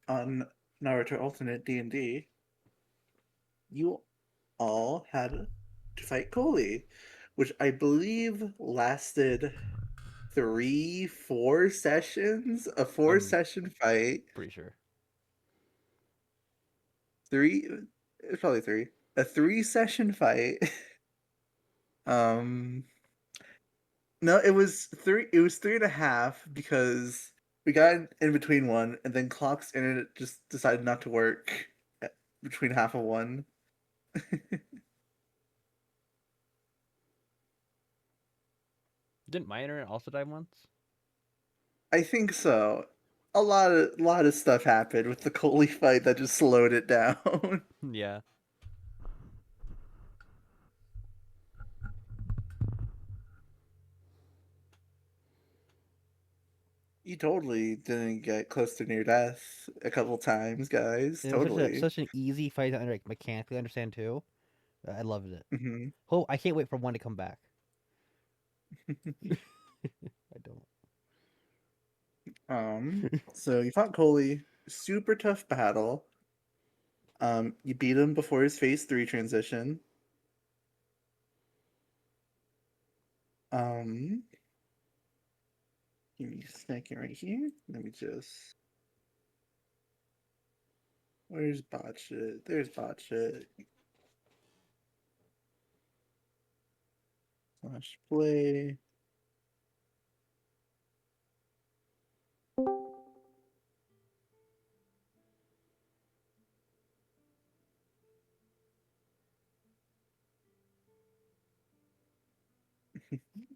On Naruto Ultimate D&D, you all had to fight Koli, which I believe lasted 4 sessions. A four I'm session fight. pretty sure. Three, it's probably three. A 3 session fight. um, no, it was three. It was 3.5 because we got in between one, and then Clock's internet just decided not to work between half of one. Didn't my internet also die once? I think so. A lot of stuff happened with the Coley fight that just slowed it down. Yeah. You totally didn't get close to near death a couple times, guys. And it was Totally. such an easy fight to like mechanically understand too. I loved it. hmm Oh, I can't wait for one to come back. I don't. so you fought Coley, super tough battle. You beat him before his phase 3 transition. Um, Give me a second right here. Let me just. Where's bot shit? There's bot shit. Slash play.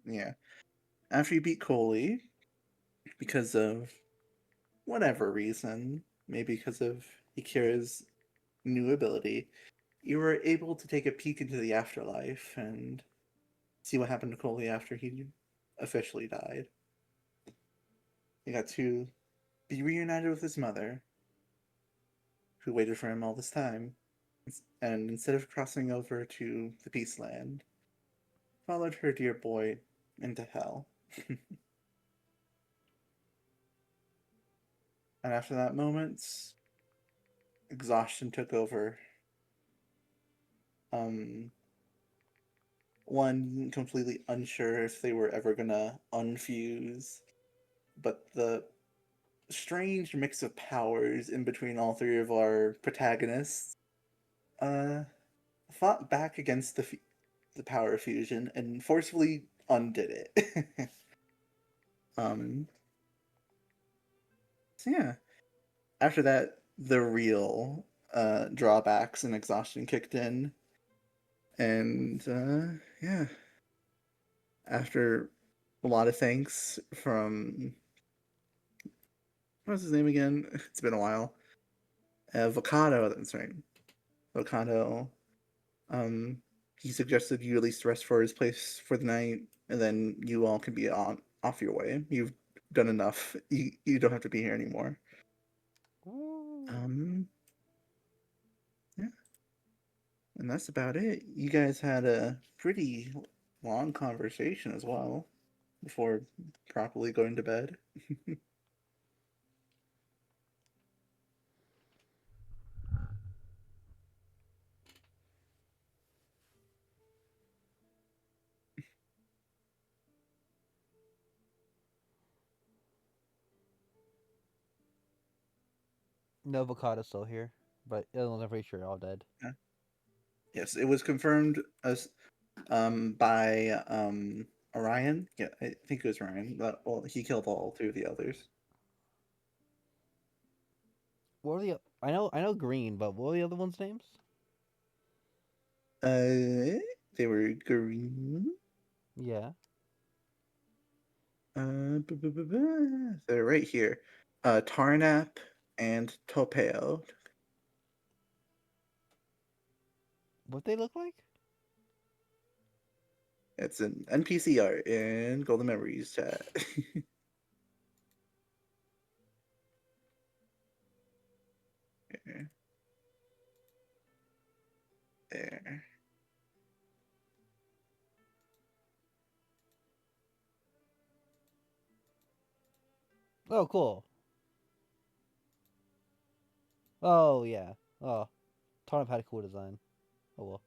Yeah. After you beat Coley, because of whatever reason, maybe because of Ikira's new ability, you were able to take a peek into the afterlife and see what happened to Coley after he officially died. He got to be reunited with his mother, who waited for him all this time, and instead of crossing over to the Peace Land, followed her dear boy into hell. And after that moment, exhaustion took over. Um, One completely unsure if they were ever gonna unfuse, but the strange mix of powers in between all three of our protagonists uh fought back against the power of fusion and forcefully undid it. um so yeah, after that the real drawbacks and exhaustion kicked in, and yeah, after a lot of thanks from, what's his name again? It's been a while. Avocado, that's right. Avocado. Um, he suggested you at least rest for his place for the night, and then you all can be on off your way. You've done enough. You don't have to be here anymore. Ooh. Um, yeah, and that's about it. You guys had a pretty long conversation as well before properly going to bed. No avocado's still here, but I'm pretty sure they're all dead. Yeah. Yes, it was confirmed as by Orion. Yeah, I think it was Ryan. But, well, he killed all three of the others. What were the? I know green, but what were the other ones' names? They were green. Yeah. They're right here. Tarnap and Topeo. What they look like? It's an NPC art in Golden Memories chat. there, there. Oh, cool. Oh yeah. Oh, Tarnop had a cool design. Oh well.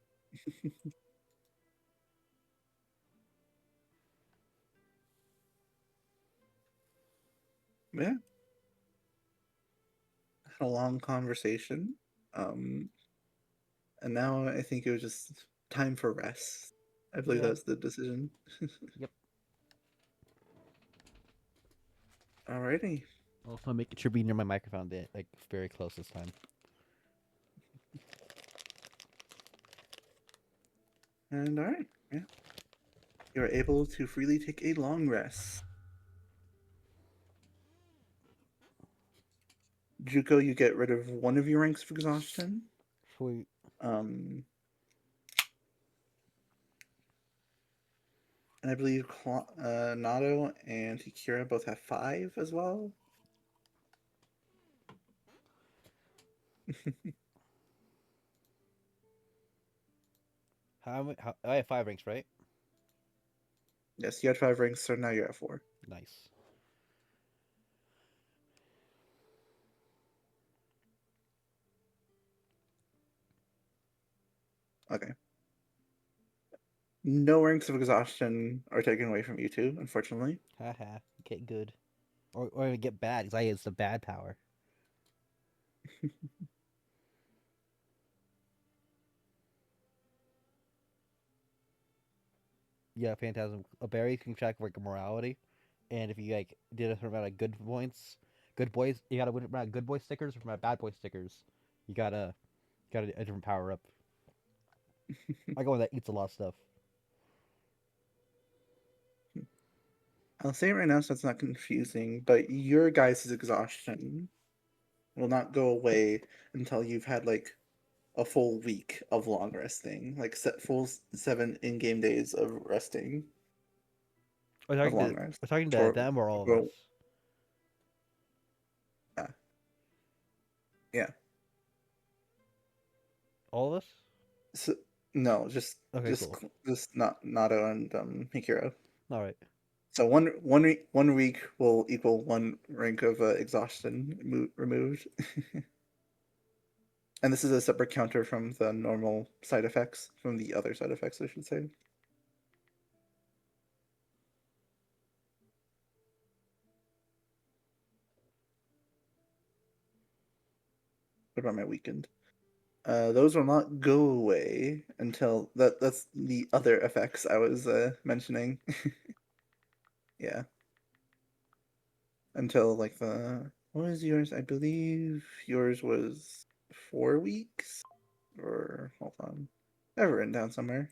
Yeah, had a long conversation. Um, and now I think it was just time for rest. I believe Yeah. that's the decision. Yep. Alrighty. Also making sure be near my microphone, like very close this time. And alright, yeah. You're able to freely take a long rest. Juko, you get rid of one of your ranks of exhaustion. Sweet. Um, and I believe Nato and Hikira both have 5 as well. How I have 5 ranks, right? Yes, you had 5 ranks, so now you're at 4. Nice. Okay. No ranks of exhaustion are taken away from you two, unfortunately. Haha. Get good. Or even get bad, because I it's the bad power. Yeah, Phantasm. A berry can track like morality, and if you like did a certain amount of good points, good boys, you gotta win amount of good boy stickers or from bad boy stickers. You got a different power up. I go one that eats a lot of stuff. I'll say it right now so it's not confusing, but your guys' exhaustion will not go away until you've had like a full week of long resting, like full 7 in-game days of resting, of long rest. We're talking to For, them or all of for us. yeah, yeah. All of us. So, no, Okay, cool. just not Nato and Hikiro. All right. So one week will equal 1 rank of exhaustion removed, and this is a separate counter from the normal side effects, from the other side effects, I should say. What about my weekend? Those will not go away until that's the other effects I was mentioning. Yeah, until like the what was yours? I believe yours was 4 weeks, or hold on, I have it written down somewhere.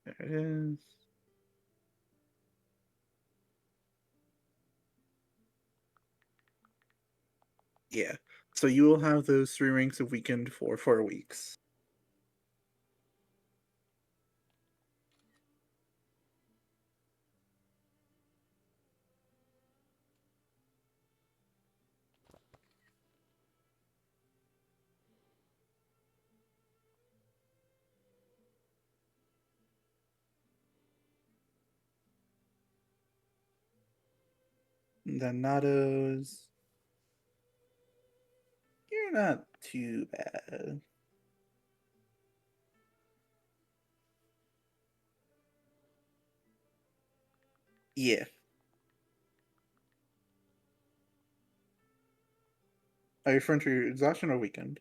There it is. Yeah. So you will have those 3 ranks of weekend for 4 weeks. Donatos, you're not too bad. Yeah. Are you referring to your exhaustion or weekend?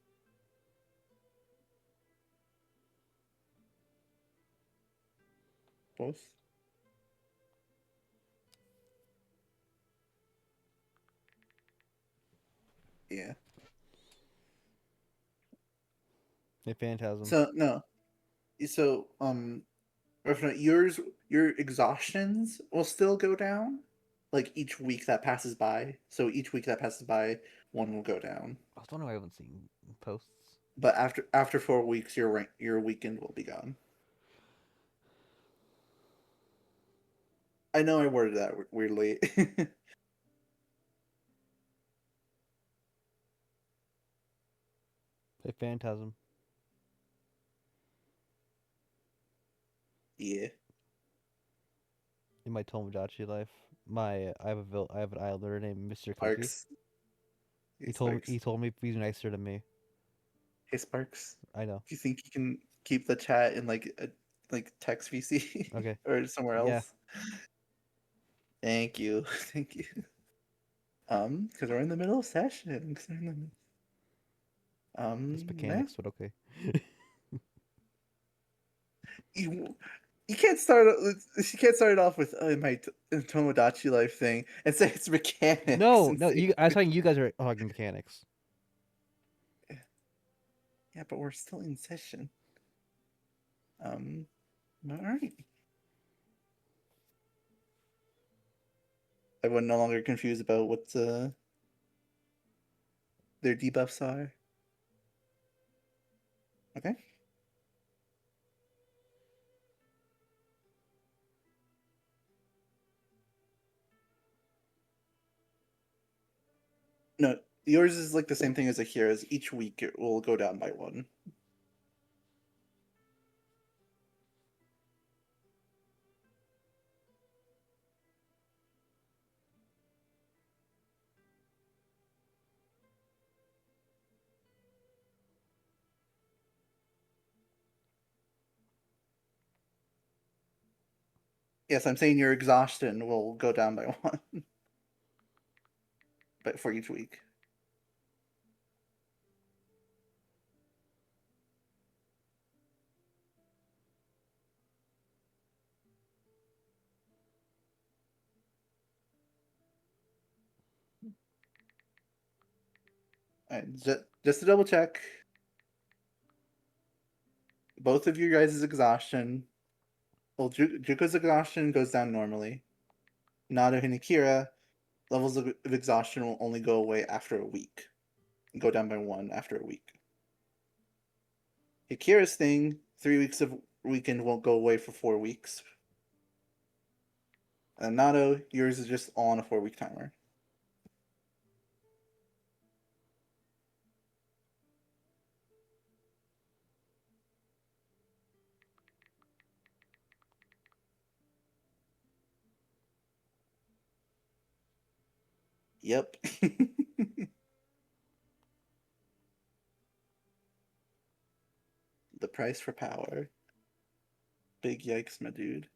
Both? Yeah. Hey, Phantasm. So no. So yours, your exhaustions will still go down, like each week that passes by. So each week that passes by, one will go down. I was wondering why I haven't seen posts. But after 4 weeks, your weekend will be gone. I know I worded that weirdly. Play Phantasm. Yeah. In my Tomodachi life, I have an islander named Mr. Cookie. Sparks. Hey, Sparks. He told me to be nicer to me. Hey, Sparks. I know. Do you think you can keep the chat in like text VC Okay. or somewhere Yeah. else? Thank you. Thank you. Because we're in the middle of session. 'Cause we're in It's yeah. mechanics, but okay. You you can't start you can't start it off with my Tomodachi life thing and say it's mechanics No, and no. say I was talking. You guys are talking mechanics. yeah, but we're still in session. Um, all right. Everyone no longer confused about what their debuffs are. Okay. No, yours is like the same thing as Akira's. Each week it will go down by one. Yes, I'm saying your exhaustion will go down by one, but for each week. And just to double check, both of your guys' exhaustion. Well, Juko's exhaustion goes down normally. Nado and Akira, levels of exhaustion will only go away after a week. Go down by one after a week. Akira's thing, 3 weeks of weekend won't go away for 4 weeks. And Nado, yours is just all on a 4 week timer. Yep. The price for power. Big yikes, my dude.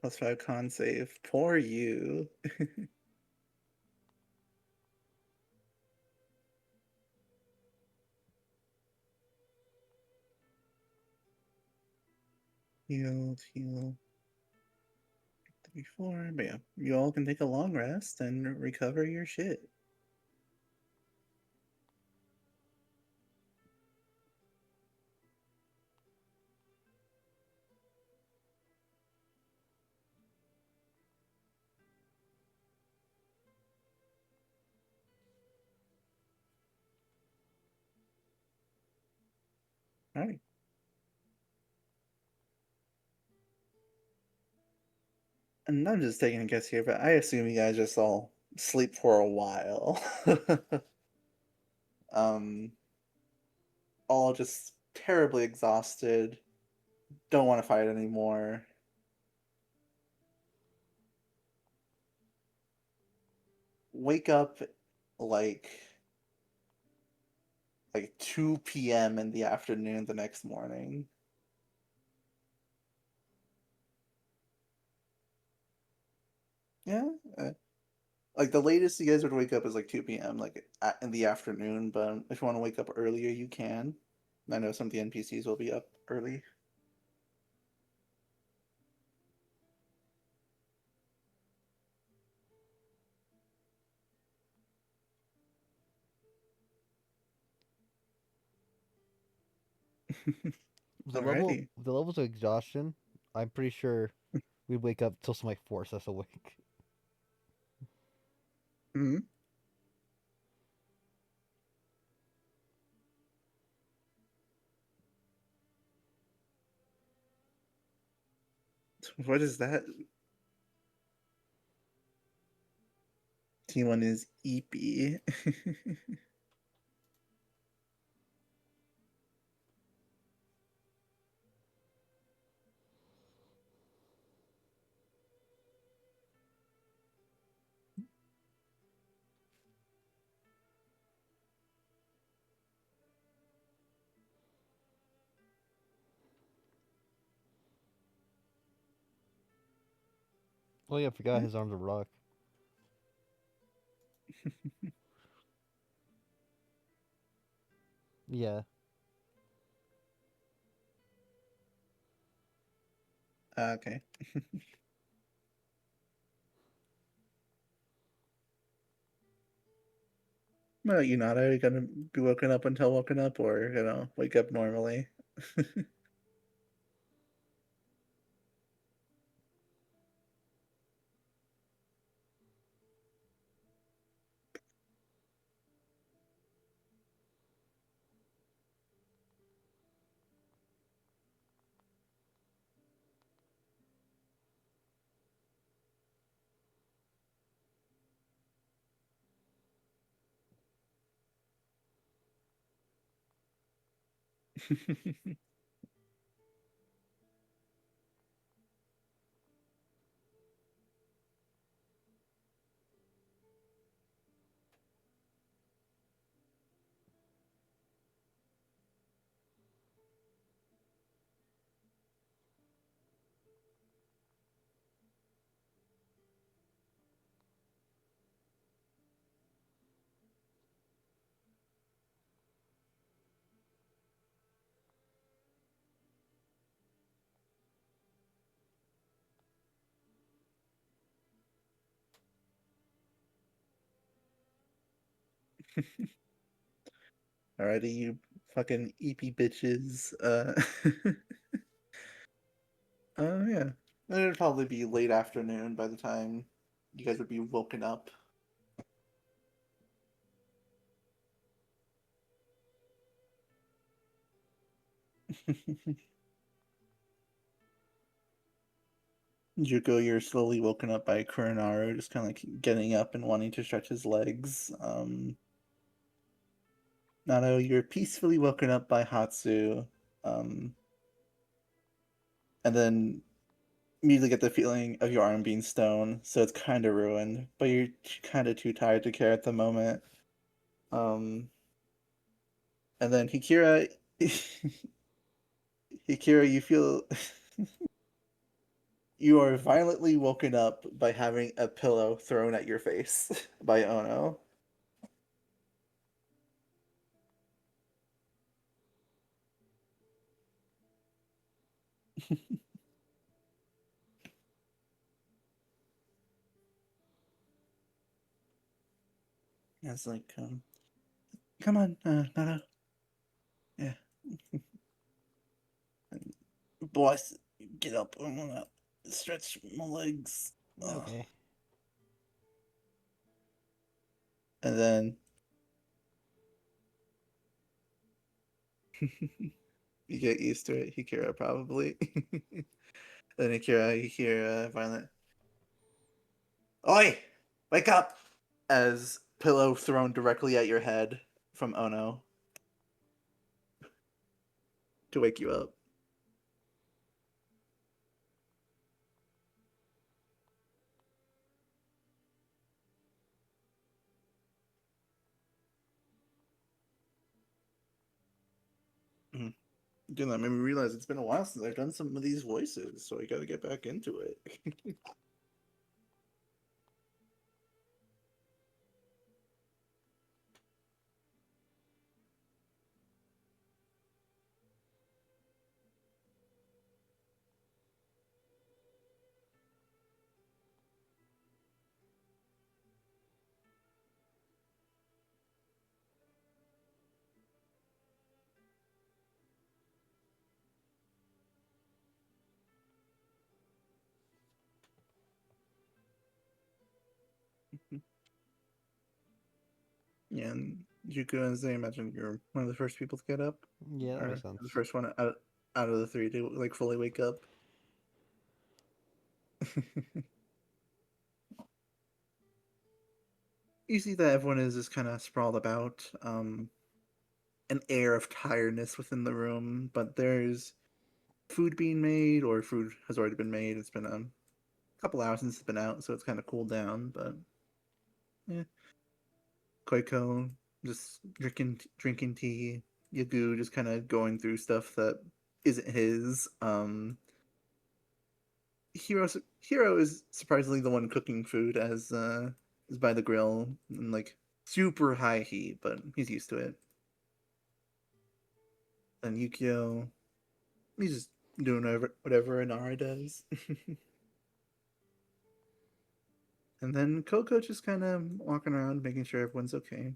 +5 con save. Poor you. Healed, heal. Before, but yeah, you all can take a long rest and recover your shit. All right. And I'm just taking a guess here, but I assume you guys just all sleep for a while. um, all just terribly exhausted, don't want to fight anymore. Wake up like 2 p.m. in the afternoon the next morning. Yeah, like the latest you guys would wake up is like 2 p.m. In the afternoon. But if you want to wake up earlier, you can. I know some of the NPCs will be up early. Alrighty. The levels of exhaustion. I'm pretty sure we'd wake up till somebody force us awake. Hmm. What is that? T1 is Eepy. Oh yeah, I forgot his arms are rock. Yeah. Okay. Well, you not are you gonna be woken up until woken up, or wake up normally? Alrighty, you fucking eepy bitches. Yeah. It'd probably be late afternoon by the time you guys would be woken up. Juko, you're slowly woken up by Kurinaru, just kind of like getting up and wanting to stretch his legs. Nano, you're peacefully woken up by Hatsu, um, and then immediately get the feeling of your arm being stone, so it's kind of ruined, but you're kind of too tired to care at the moment. Um, and then Hikira, Hikira, you feel you are violently woken up by having a pillow thrown at your face by Ono. It's like, come on, Nano, yeah, boss, get up, I wanna stretch my legs. Okay. And then you get used to it, Hikira probably. Then Hikira, you hear violent, "Oi! Wake up!" As pillow thrown directly at your head from Ono to wake you up. Mhm. Again, that made me realize it's been a while since I've done some of these voices, so I gotta get back into it. Yeah, and Juku and Zay, imagine you're one of the first people to get up, Yeah, that makes or the sense. first one out of the three to like fully wake up. You see that everyone is just kind of sprawled about, an air of tiredness within the room, but there's food being made, or food has already been made. It's been a couple hours since it's been out, so it's kind of cooled down. But yeah, Koiko just drinking tea. Yagu just kind of going through stuff that isn't his. Hero is surprisingly the one cooking food as is by the grill and like super high heat, but he's used to it. And Yukio, he's just doing whatever Inara does. And then Coco just kind of walking around, making sure everyone's okay.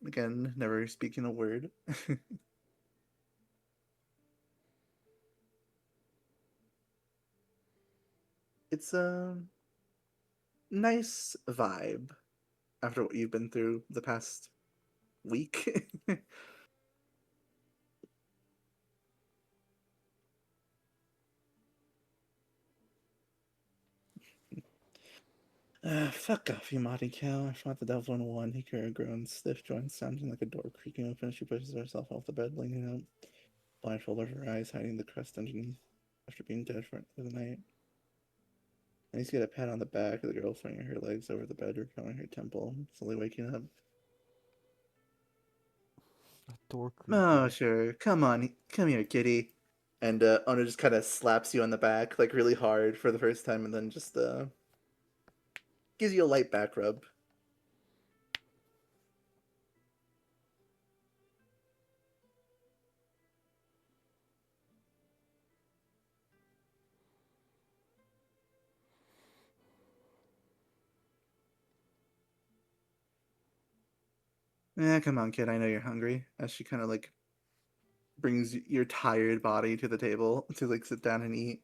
Again, never speaking a word. It's a nice vibe after what you've been through the past week. Fuck off, you Monty cow. I fought the devil in one. Hikura groans, stiff joints sounding like a door creaking open. She pushes herself off the bed, leaning out, blindfold over her eyes, hiding the crust underneath after being dead for the night. And he's get a pat on the back of the girl, swinging her legs over the bed, recovering her temple, slowly waking up. A door Oh, creaking. sure. Come here, kitty. And Ona just kind of slaps you on the back, like really hard for the first time, and then just gives you a light back rub. Come on, kid. I know you're hungry. As she kind of like brings your tired body to the table to like sit down and eat.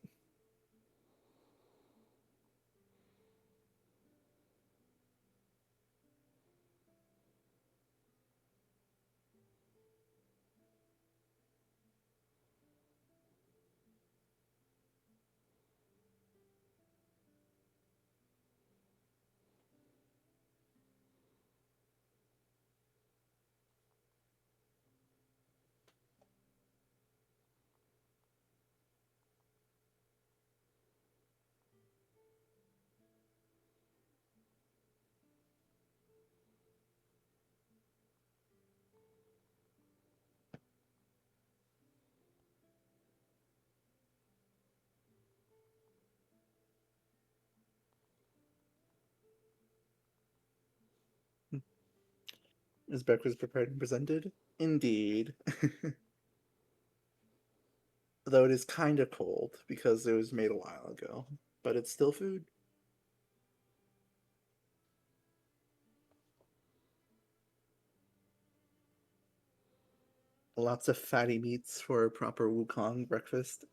Is breakfast prepared and presented? Indeed. Though it is kind of cold because it was made a while ago, but it's still food. Lots of fatty meats for a proper Wukong breakfast.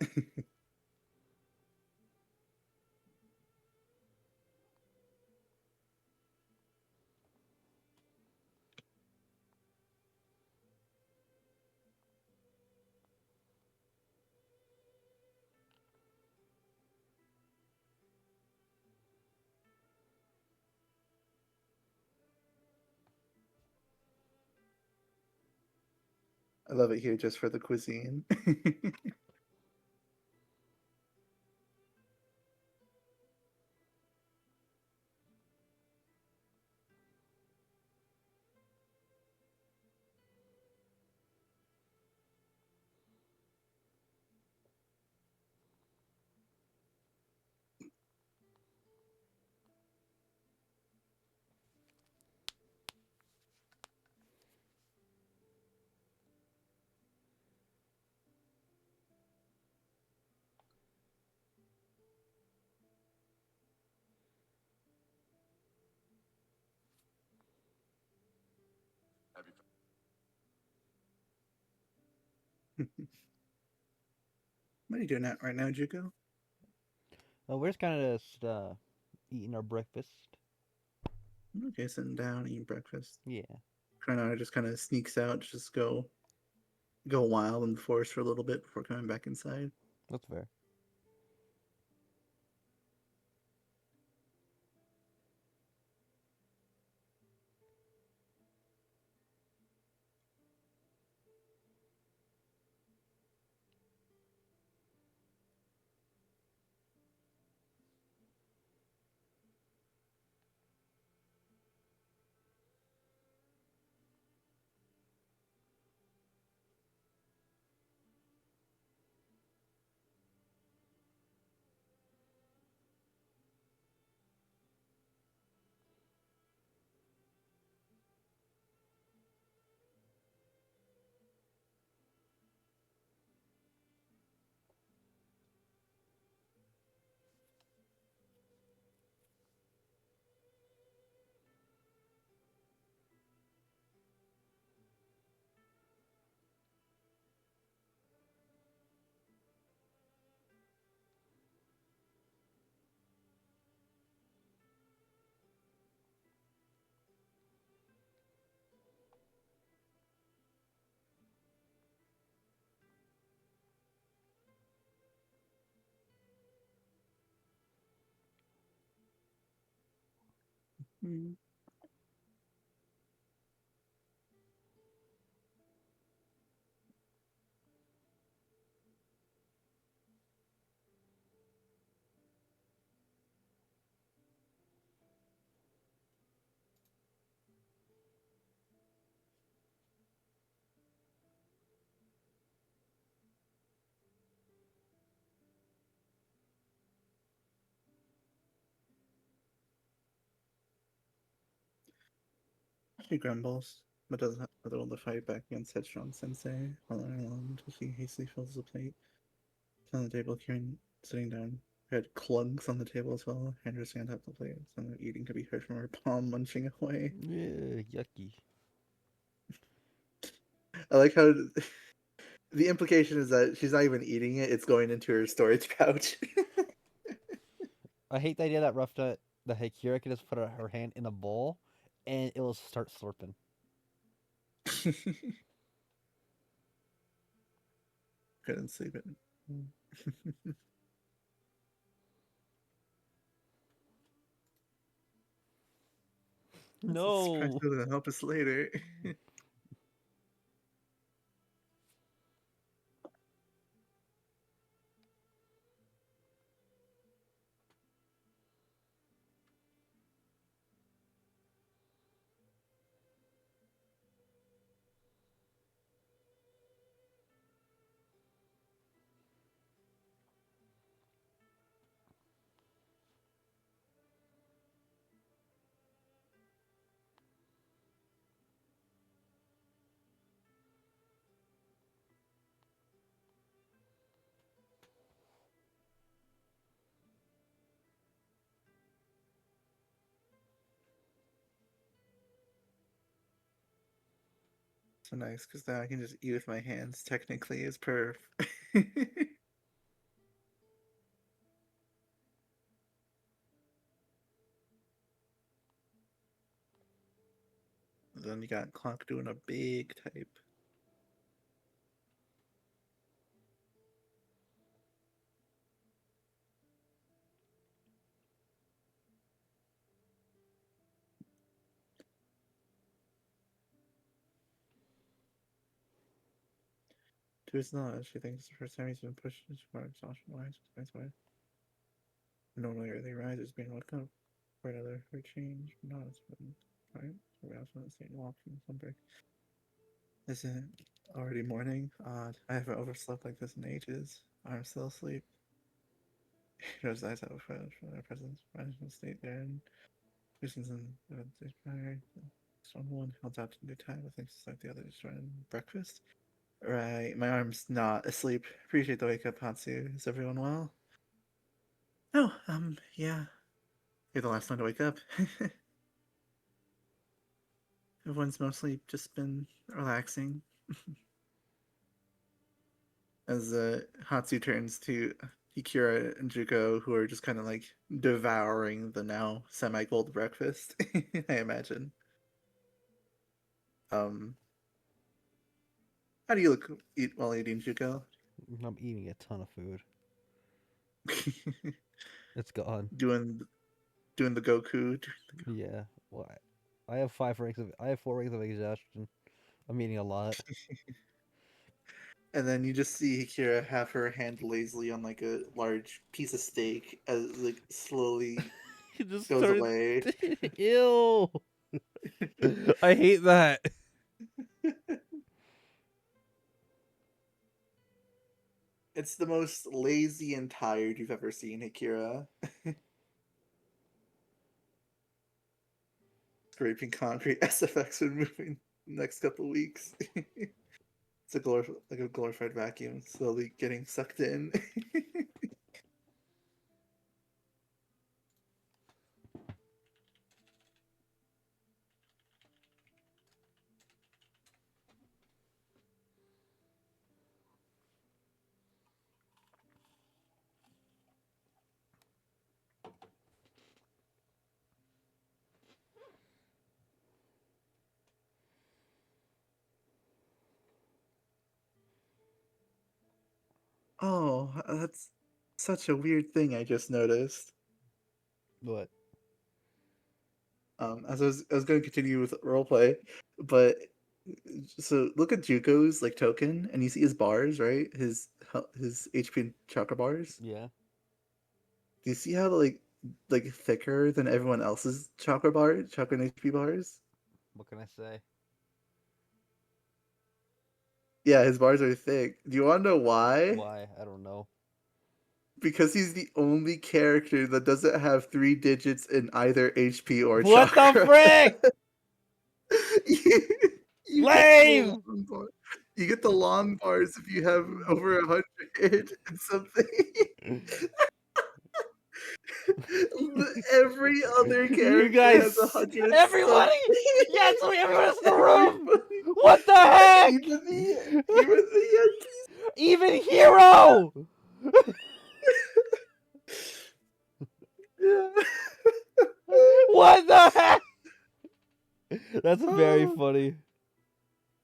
I love it here just for the cuisine. What are you doing at right now, Juko? We're just kind of just eating our breakfast. Okay, sitting down, eating breakfast. Yeah, Chrono just kind of sneaks out, just go wild in the forest for a little bit before coming back inside. that's fair. Mm. She grumbles, but doesn't have the will to fight back against headstrong sensei. Following along until she hastily fills the plate. On the table, Kieran sitting down. Her head clunks on the table as well. Handra's hand up the plate. Some of the eating could be heard from her palm munching away. Yeah, yucky. I like how the implication is that she's not even eating it, it's going into her storage pouch. I hate the idea that rough nut that Hakira can just put her hand in a bowl and it will start slurping. Couldn't sleep it. That's a surprise No. that'll help us later. So nice, because now I can just eat with my hands, technically, as per. Then you got Clock doing a big type. To his knowledge, he thinks it's the first time he's been pushed into far exhaustion wise. That's why normally early risers being woken up for another for change, but not as been right. So we also staying walking some break. Is it already morning? Odd. I haven't overslept like this in ages. I'm still asleep. He knows eyes out for their presence. Management state there and reasons and one held out to new time, but thinks like the others trying breakfast. Right, my arm's not asleep. Appreciate the wake up, Hatsu. Is everyone well? Oh, yeah. You're the last one to wake up. Everyone's mostly just been relaxing. As Hatsu turns to Hikura and Juko, who are just kind of like devouring the now semi-cold breakfast, I imagine. Um, how do you look eat while eating, Juko? I'm eating a ton of food. It's gone. doing doing the Goku. Yeah. Why? I have 4 ranks of exhaustion. I'm eating a lot. And then you just see Hikira have her hand lazily on like a large piece of steak as like slowly It just goes started. away. Ew. I hate that. It's the most lazy and tired you've ever seen Hikira. Scraping concrete SFX when moving next couple weeks. It's like a glorified vacuum slowly getting sucked in. Oh, that's such a weird thing I just noticed. What? As I was going to continue with roleplay, but so look at Juko's like token, and you see his bars, right? His HP and chakra bars. Yeah. Do you see how like thicker than everyone else's chakra and HP bars? What can I say? Yeah, his bars are thick. Do you want to know why? Why? I don't know. Because he's the only character that doesn't have 3 digits in either HP or What the chakra. frick? you, you get the Lame. long bar. You get the long bars if you have over 100 and something. Every other You character has a guys, hundred and everybody. something. Yeah, it's like everyone else in the room. Everybody, What the heck? even the Even Hero. yeah. What the heck? That's very Oh, funny.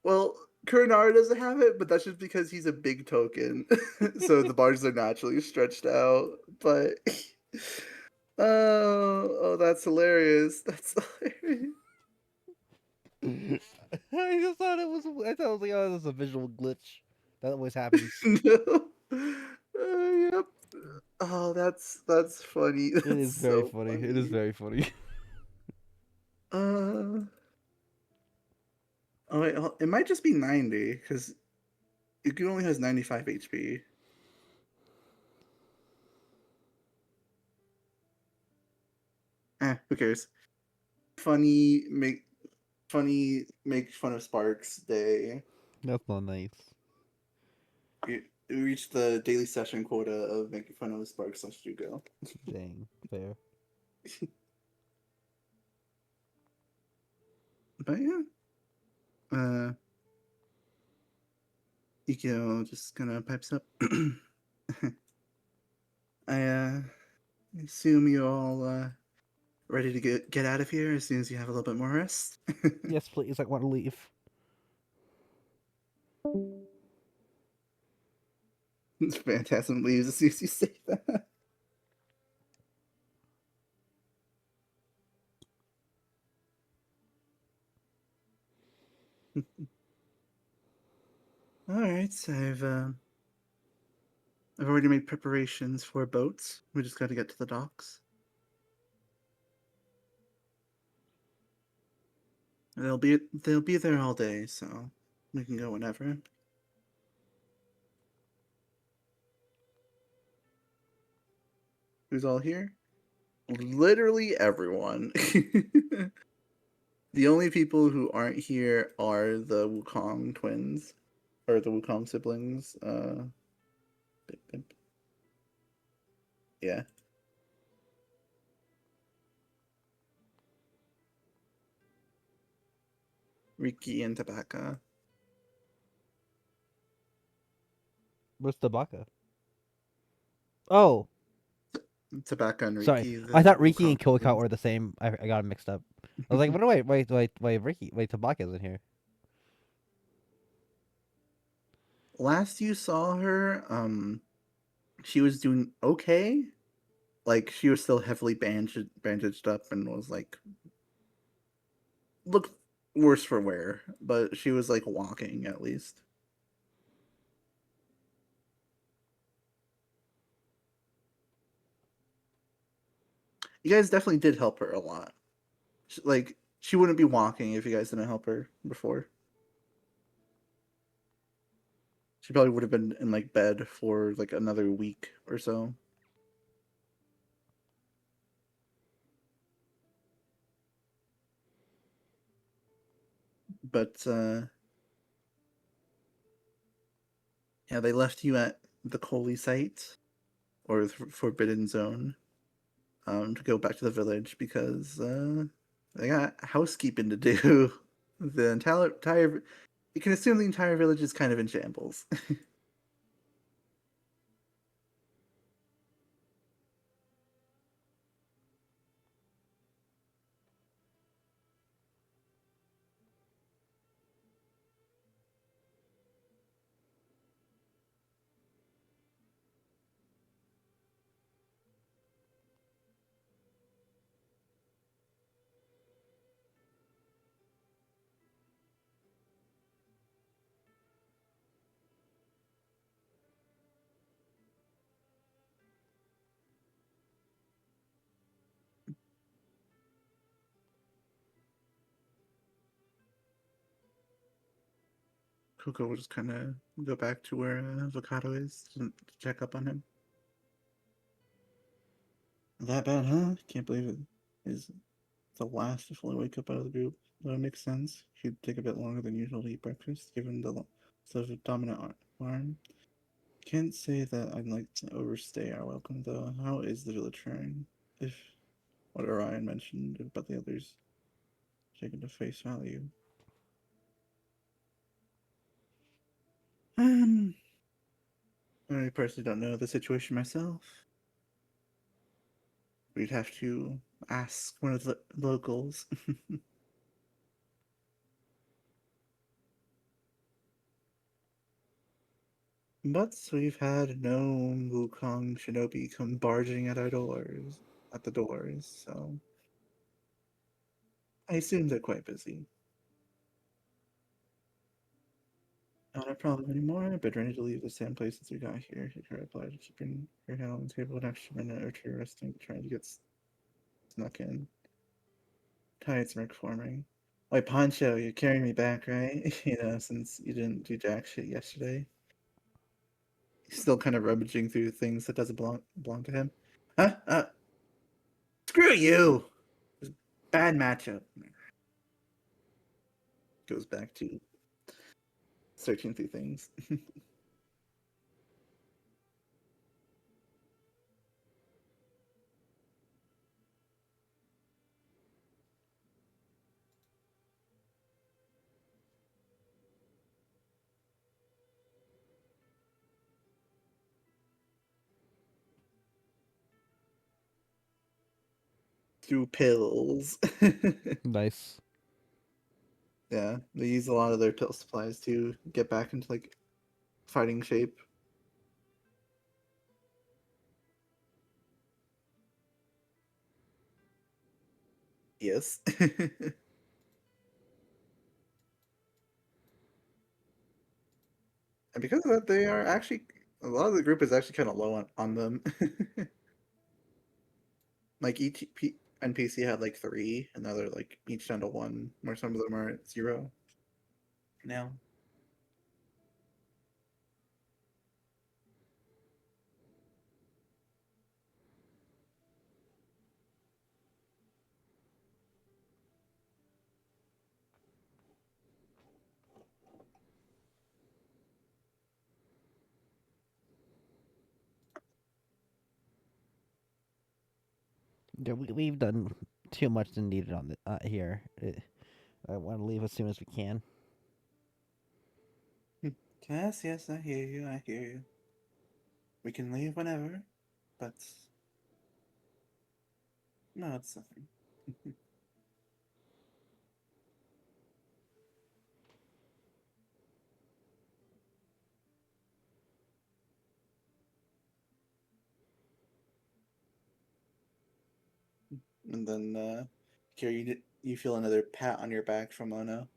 well, Kurnar doesn't have it, but that's just because he's a big token, so the bars are naturally stretched out. But oh, that's hilarious. That's hilarious. I just thought it was. I thought it was like, oh, this is a visual glitch. That always happens. No. Yep. Oh, that's funny. It That's is very so funny. It is funny. very funny. Uh oh wait, it might just be 90 because Iku only has 95 HP. Who cares? Funny make fun of Sparks Day. That's not nice. You reached the daily session quota of making fun of Sparks slash Jugo. Dang, fair. But yeah, uh, Ikeo just kind of pipes up. I assume you all ready to get out of here as soon as you have a little bit more rest. Yes, please. I want to leave. Phantasm leaves as soon as you say that. All right, I've already made preparations for boats. We just got to get to the docks. They'll be there all day, so we can go whenever. Who's all here? Literally everyone. The only people who aren't here are the Wukong twins, or the Wukong siblings. Yeah, Riki and Tabaka. Where's Tabaka? Oh, Tabaka and sorry. Riki, I the thought Riki and Wukong Killicott siblings. were the same. I got them mixed up. I was like, wait, Riki, wait, Tabaka's in here. Last you saw her, she was doing okay. Like she was still heavily bandaged up and was like looked worse for wear, but she was like walking at least. You guys definitely did help her a lot. Like she wouldn't be walking if you guys didn't help her before. She probably would have been in like bed for like another week or so. But yeah, they left you at the Coley site or the Forbidden Zone to go back to the village because they got housekeeping to do. The entire you can assume the entire village is kind of in shambles. Coco will just kind of go back to where Avocado is to check up on him. That bad, huh? Can't believe it is the last to fully wake up out of the group. That makes sense. She'd take a bit longer than usual to eat breakfast, given the sort of dominant arm. Can't say that I'd like to overstay our welcome, though. How is the village faring? If what Orion mentioned about the others taken to face value. Um, I personally don't know the situation myself. We'd have to ask one of the locals. But we've had no Wukong shinobi come barging at the doors, so I assume they're quite busy. Not a problem anymore. I've been ready to leave the same place as we got here. She replied, keeping her hand on the table an extra minute or two, resting, trying to get snuck in. Tired smirk forming. Wait, Poncho, you're carrying me back, right? Since you didn't do jack shit yesterday. He's still kind of rummaging through things that doesn't belong to him. Huh? Screw you! Bad matchup. Goes back to searching through things. Through pills. Nice. Yeah, they use a lot of their pill supplies to get back into like fighting shape. Yes. And because of that, they are actually a lot of the group is actually kind of low on them. Like each NPC had like three, and now they're like each down to one, where some of them are at zero now. Yeah, we've done too much than needed on the here. I want to leave as soon as we can. Yes, yes, I hear you. I hear you. We can leave whenever, but no, it's nothing. And then, Kira, you feel another pat on your back from Ono.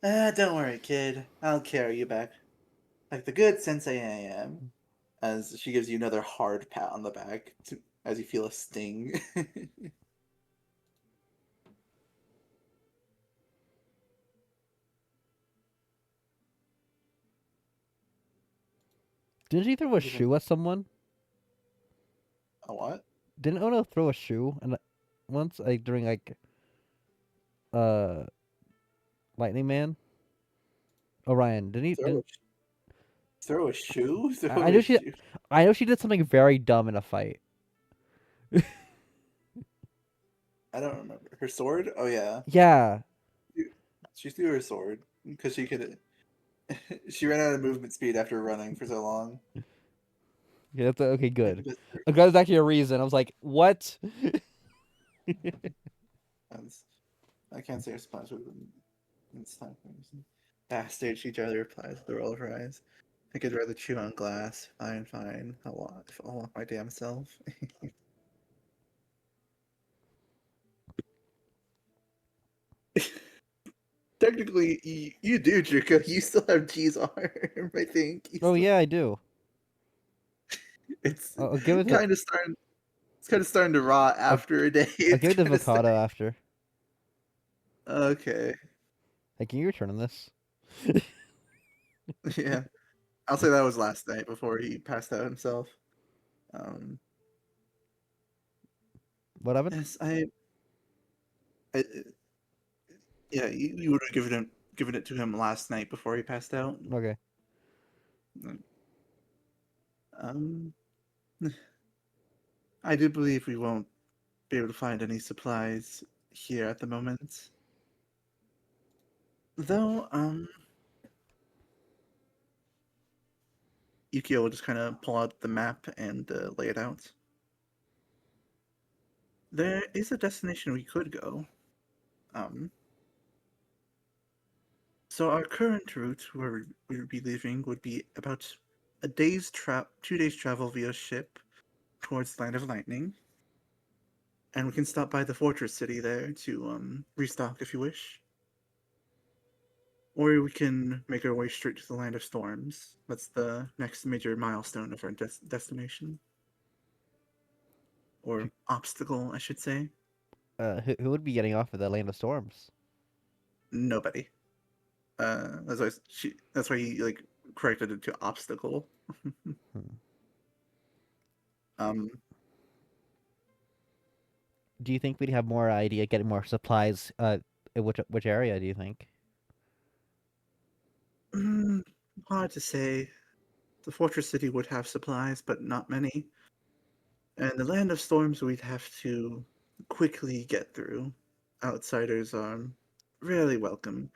Don't worry, kid. I'll carry you back like the good sensei I am. As she gives you another hard pat on the back as you feel a sting. Didn't she throw a Even shoe at someone? a what? Didn't Ono throw a shoe and once like during like uh Lightning Man? Orion, didn't he? Throw a Didn't throw a shoe? Throw I a know she? shoe. I know she did something very dumb in a fight. I don't remember. Her sword? Oh yeah. Yeah, She threw her sword because she could. She ran out of movement speed after running for so long. yeah. That's okay. Maybe Good. that's That's actually a reason. I was like, what? I can't say her response with it's time for reason. Bastard, she dryly replies with a roll of her eyes. I could rather chew on glass. Fine, fine. I'll walk my damn self. Technically, you do, Draco. You still have G's arm, I think. Oh yeah, I do. It's I'll give it to. kind of starting. It's kind of starting to rot I'll, after a day. I'll It's give it to kind of Avocado starting. after. Okay. Hey, can you return on this? Yeah, I'll say that was last night before he passed out himself. Um, What happened? yes, I yeah, you would have given it to him last night before he passed out. Okay. Um, I do believe we won't be able to find any supplies here at the moment. Though, Yukio will just kind of pull out the map and lay it out. There is a destination we could go. Um, so our current route where we would be leaving would be about 2 days travel via ship towards the Land of Lightning, and we can stop by the fortress city there to restock if you wish. Or we can make our way straight to the Land of Storms. That's the next major milestone of our destination. Or obstacle, I should say. Who would be getting off of the Land of Storms? Nobody. That's why he like corrected it to obstacle. Hmm. um, Do you think we'd have more idea getting more supplies? In which area do you think? mm, hard to say. The fortress city would have supplies, but not many. And the Land of Storms we'd have to quickly get through. Outsiders are rarely welcome.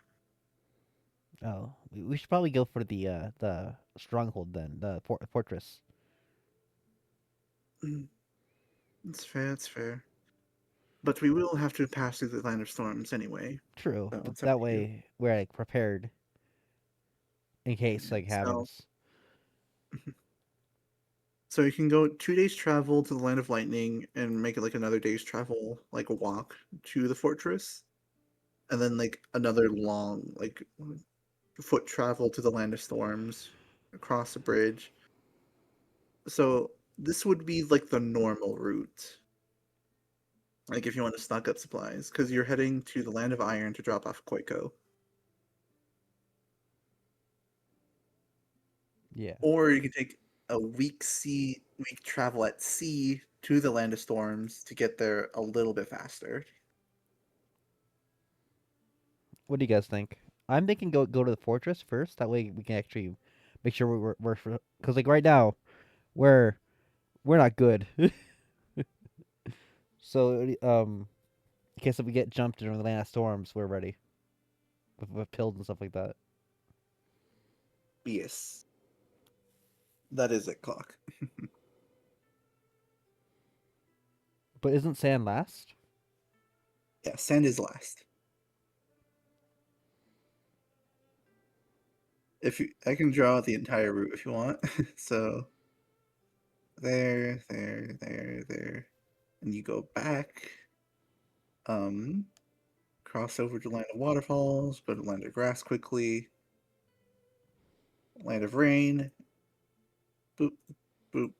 Oh, we should probably go for the stronghold then, the fortress. Mm, That's fair, that's fair. But we will have to pass through the Land of Storms anyway, True, so but it's up that to you. way we're like prepared in case Yeah. like So, happens. so you can go 2 days travel to the Land of Lightning and make it like another day's travel, like a walk to the fortress, and then like another long like foot travel to the Land of Storms across a bridge. So this would be like the normal route, like if you want to stock up supplies, because you're heading to the Land of Iron to drop off Koiko. Yeah. Or you can take a week travel at sea to the Land of Storms to get there a little bit faster. What do you guys think? I'm thinking go to the fortress first. That way we can actually make sure we're because like right now we're we're not good. So in case if we get jumped during the land of storms, we're ready with pills and stuff like that. Yes, that is it, clock. But isn't sand last? Yeah, sand is last. If you, I can draw out the entire route if you want. So there, and you go back. Um, Cross over to Land of Waterfalls, go to Land of Grass quickly. Land of Rain. Boop, boop,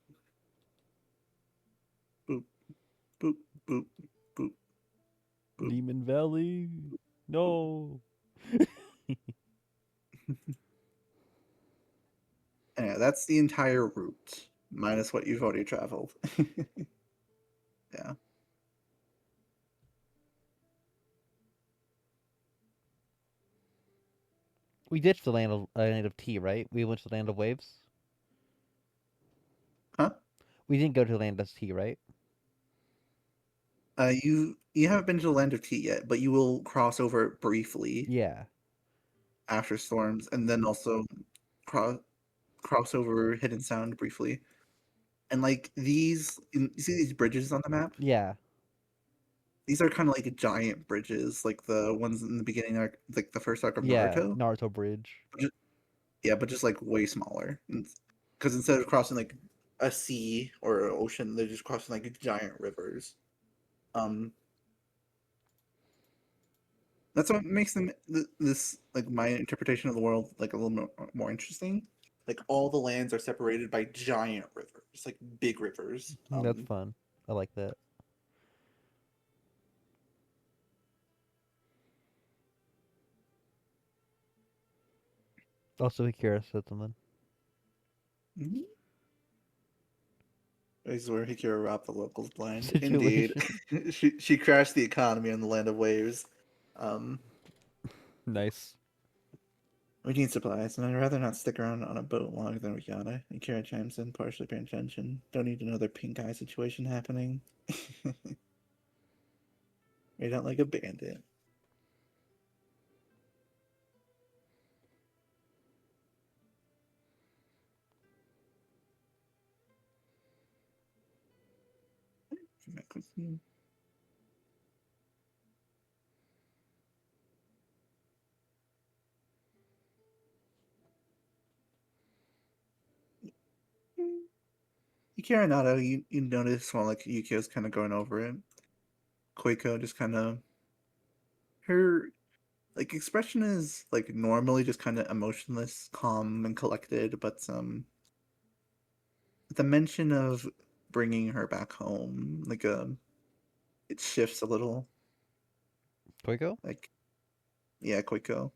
boop, boop, boop, boop, boop. Demon Valley. No. Yeah, that's the entire route, minus what you've already traveled. Yeah. We ditched the land of tea, right? We went to the land of waves. Huh? We didn't go to the land of tea, right? You haven't been to the Land of Tea yet, but you will cross over it briefly Yeah. after storms, and then also cross cross over Hidden Sound briefly. And like you see these bridges on the map? Yeah. These are kind of like giant bridges, like the ones in the beginning arc, like the first arc of Yeah. Naruto. Naruto Bridge. But yeah, but just like way smaller. Because instead of crossing like a sea or an ocean, they're just crossing like giant rivers. Um, that's what makes this like my interpretation of the world like a little more interesting. Like all the lands are separated by giant rivers, like big rivers. That's fun. I like that. Also, Akira said something. Mhm. This is where Hikura robbed the locals blind. Indeed. Situation. She crashed the economy on the land of waves. Um, Nice. we need supplies, and I'd rather not stick around on a boat longer than we gotta. Akira chimes in, partially paying attention. Don't need another pink eye situation happening. We don't like a bandit. Akira Nado, you notice while like Yukio's kind of going over it, Koiko just kind of her like expression is like normally just kind of emotionless, calm, and collected, but the mention of bringing her back home, like it shifts a little. Koiko? Like yeah, Koiko,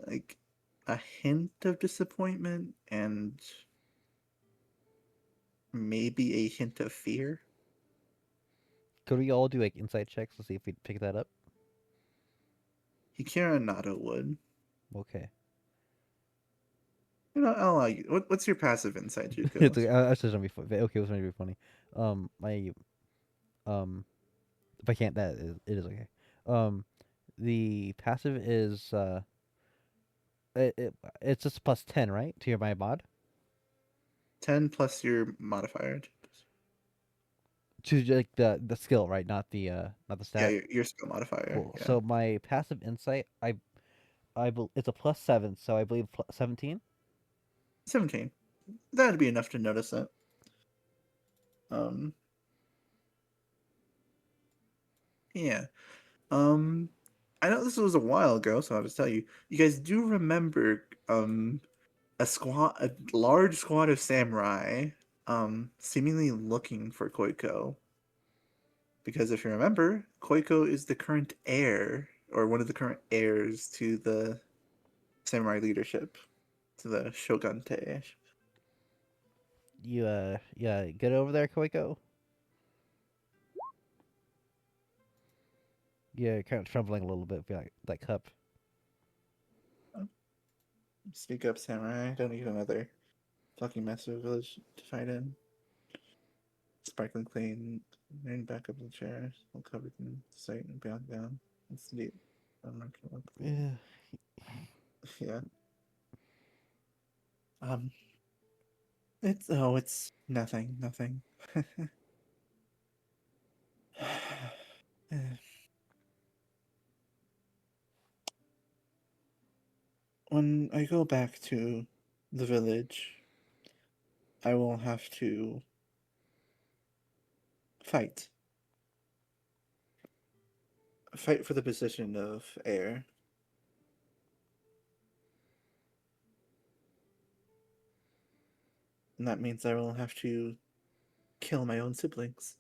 like a hint of disappointment and maybe a hint of fear. Could we all do like insight checks to see if we pick that up? Akira Nado would. Okay. I'll allow you. What's your passive insight, It's Juko? okay. I was just trying to be funny. Okay, it was trying to be funny. My if I can't, it is okay. Um, the passive is it's just plus 10, right? To your my mod 10 plus your modifier. to like the skill, right? Not the Yeah, stat. your skill modifier. Cool. Yeah. So my passive insight, it's a plus 7, so I believe 17. 17. That'd be enough to notice it. Um, yeah. Um, I know this was a while ago, so I'll just tell you. You guys do remember a large squad of samurai, seemingly looking for Koiko. Because if you remember, Koiko is the current heir, or one of the current heirs to the samurai leadership, to the shogunate. You yeah, get over there, Koiko. Yeah, kind of trembling a little bit, feel like cup. Speak up, samurai. Don't need another fucking mess of a village to fight in. Sparkling clean, leaning back up in the chair, all covered in sight and bowed down. It's neat. I'm not gonna look clean. Yeah. Yeah. Um, it's nothing, nothing. When I go back to the village, I will have to fight. Fight for the position of heir. And that means I will have to kill my own siblings.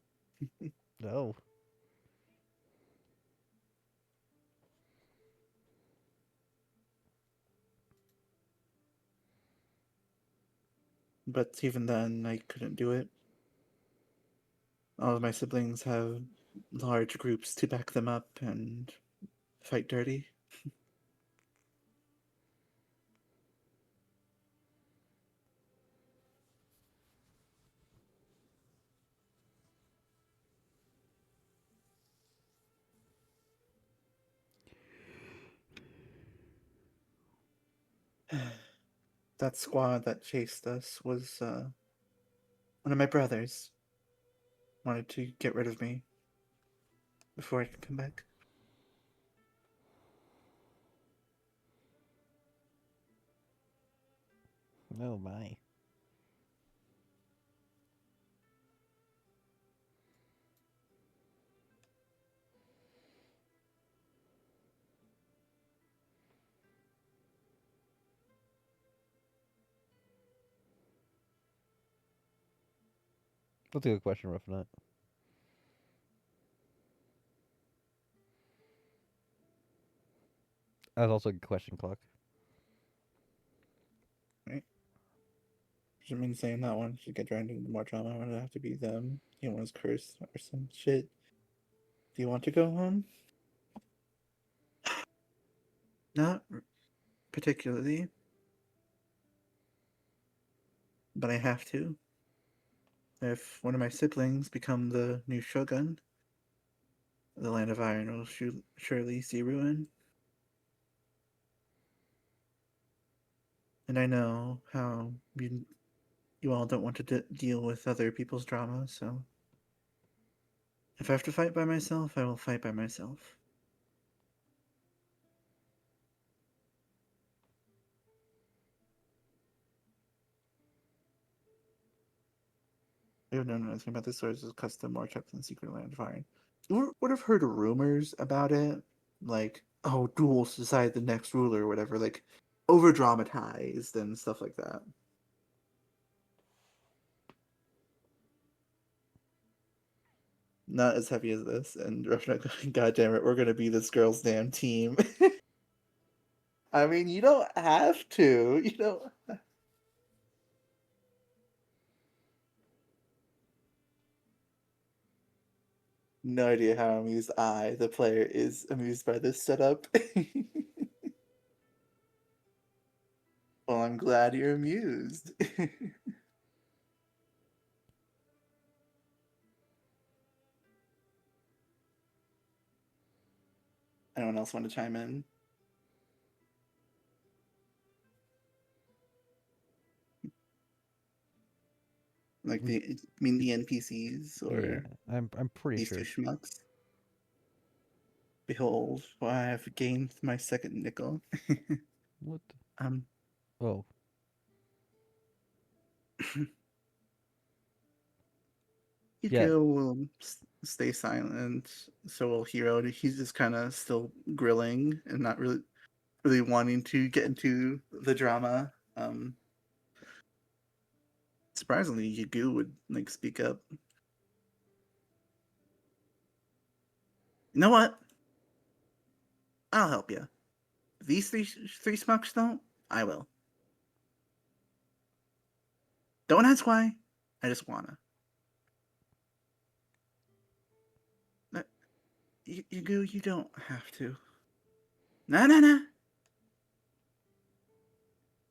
No. But even then, I couldn't do it. All of my siblings have large groups to back them up and fight dirty. That squad that chased us was one of my brothers. Wanted to get rid of me before I could come back. No, my. That's a good question, Roughnut. That's also a good question, Clock. Shouldn't been saying that one should get dragged into more drama. It would have to be them. He was cursed or some shit. Do you want to go home? Not particularly, but I have to. If one of my siblings become the new shogun, the land of iron will surely see ruin. And I know how you all don't want to deal with other people's drama, so if I have to fight by myself, I will fight by myself. I have known nothing about this source is custom or kept in secret land of iron. You would have heard rumors about it, like, oh, duels decide the next ruler or whatever, like over dramatized and stuff like that. Not as heavy as this, and God damn it, we're gonna be this girl's damn team. I mean, you don't have to. You don't. No idea how amused I, the player, is amused by this setup. Well, I'm glad you're amused. Anyone else want to chime in? Like I mean the NPCs Yeah, or I'm pretty these two sure. schmucks? Behold, why I have gained my second nickel. What? um, Oh, yeah, Yuko will stay silent, so will Hiro. He's just kind of still grilling and not really wanting to get into the drama. Surprisingly, Yugu would like speak up. You know what? I'll help you. These three smucks don't. I will. Don't ask why. I just wanna. Uh, Yugu, you don't have to. No, no, no.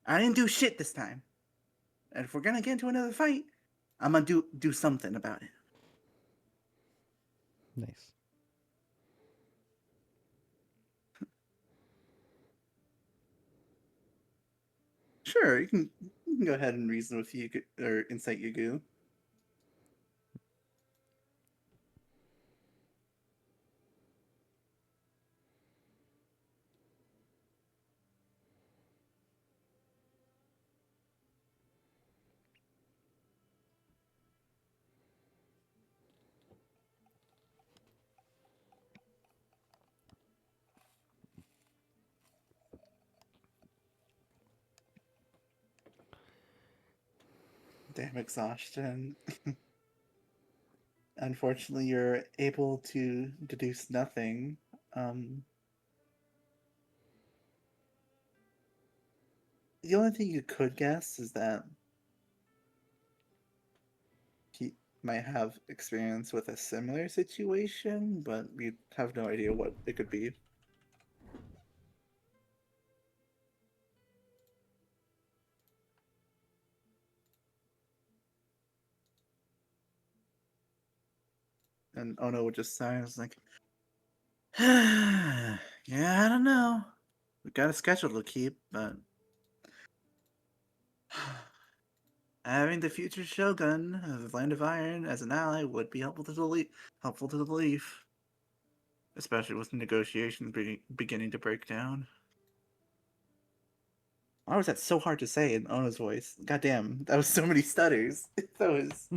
I didn't do shit this time. And if we're gonna get into another fight, I'm gonna do something about it. nice. Sure, you can go ahead and reason with Yugu or incite Yugu. Damn exhaustion. Unfortunately, you're able to deduce nothing. Um, the only thing you could guess is that he might have experience with a similar situation, but you have no idea what it could be. And Ono would just sigh and was like, yeah, I don't know. We got a schedule to keep, but having the future shogun of the Land of Iron as an ally would be helpful to the belief, especially with negotiations beginning to break down. Why was that so hard to say in Ono's voice? Goddamn, that was so many stutters. That was.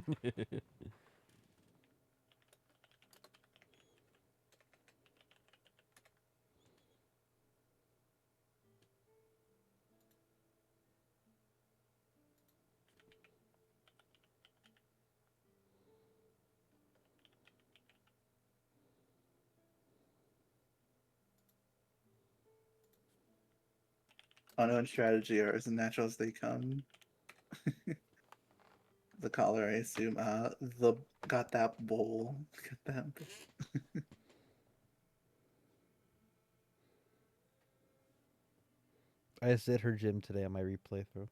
Ono and strategy are as natural as they come. the collar, I assume. The got that bowl. Got that bowl. I just did her gym today on my replay through.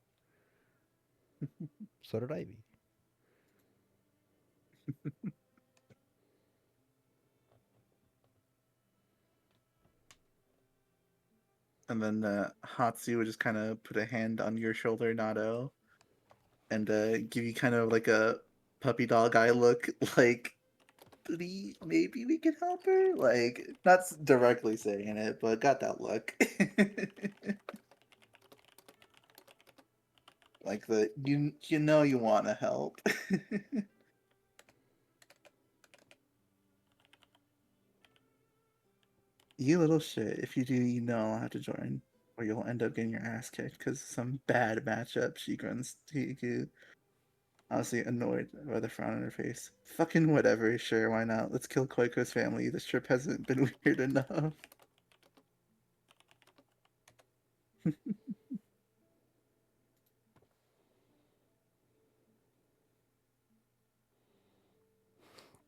So did Ivy. And then Hatsu would just kind of put a hand on your shoulder, Nato, and give you kind of like a puppy dog eye look, like maybe we can help her. Like not directly saying it, but got that look. Like the you know you want to help. You little shit. If you do, you know I'll have to join, or you'll end up getting your ass kicked because some bad matchup. She grunts. He honestly annoyed by the frown on her face. Fucking whatever. Sure, why not? Let's kill Koiko's family. This trip hasn't been weird enough.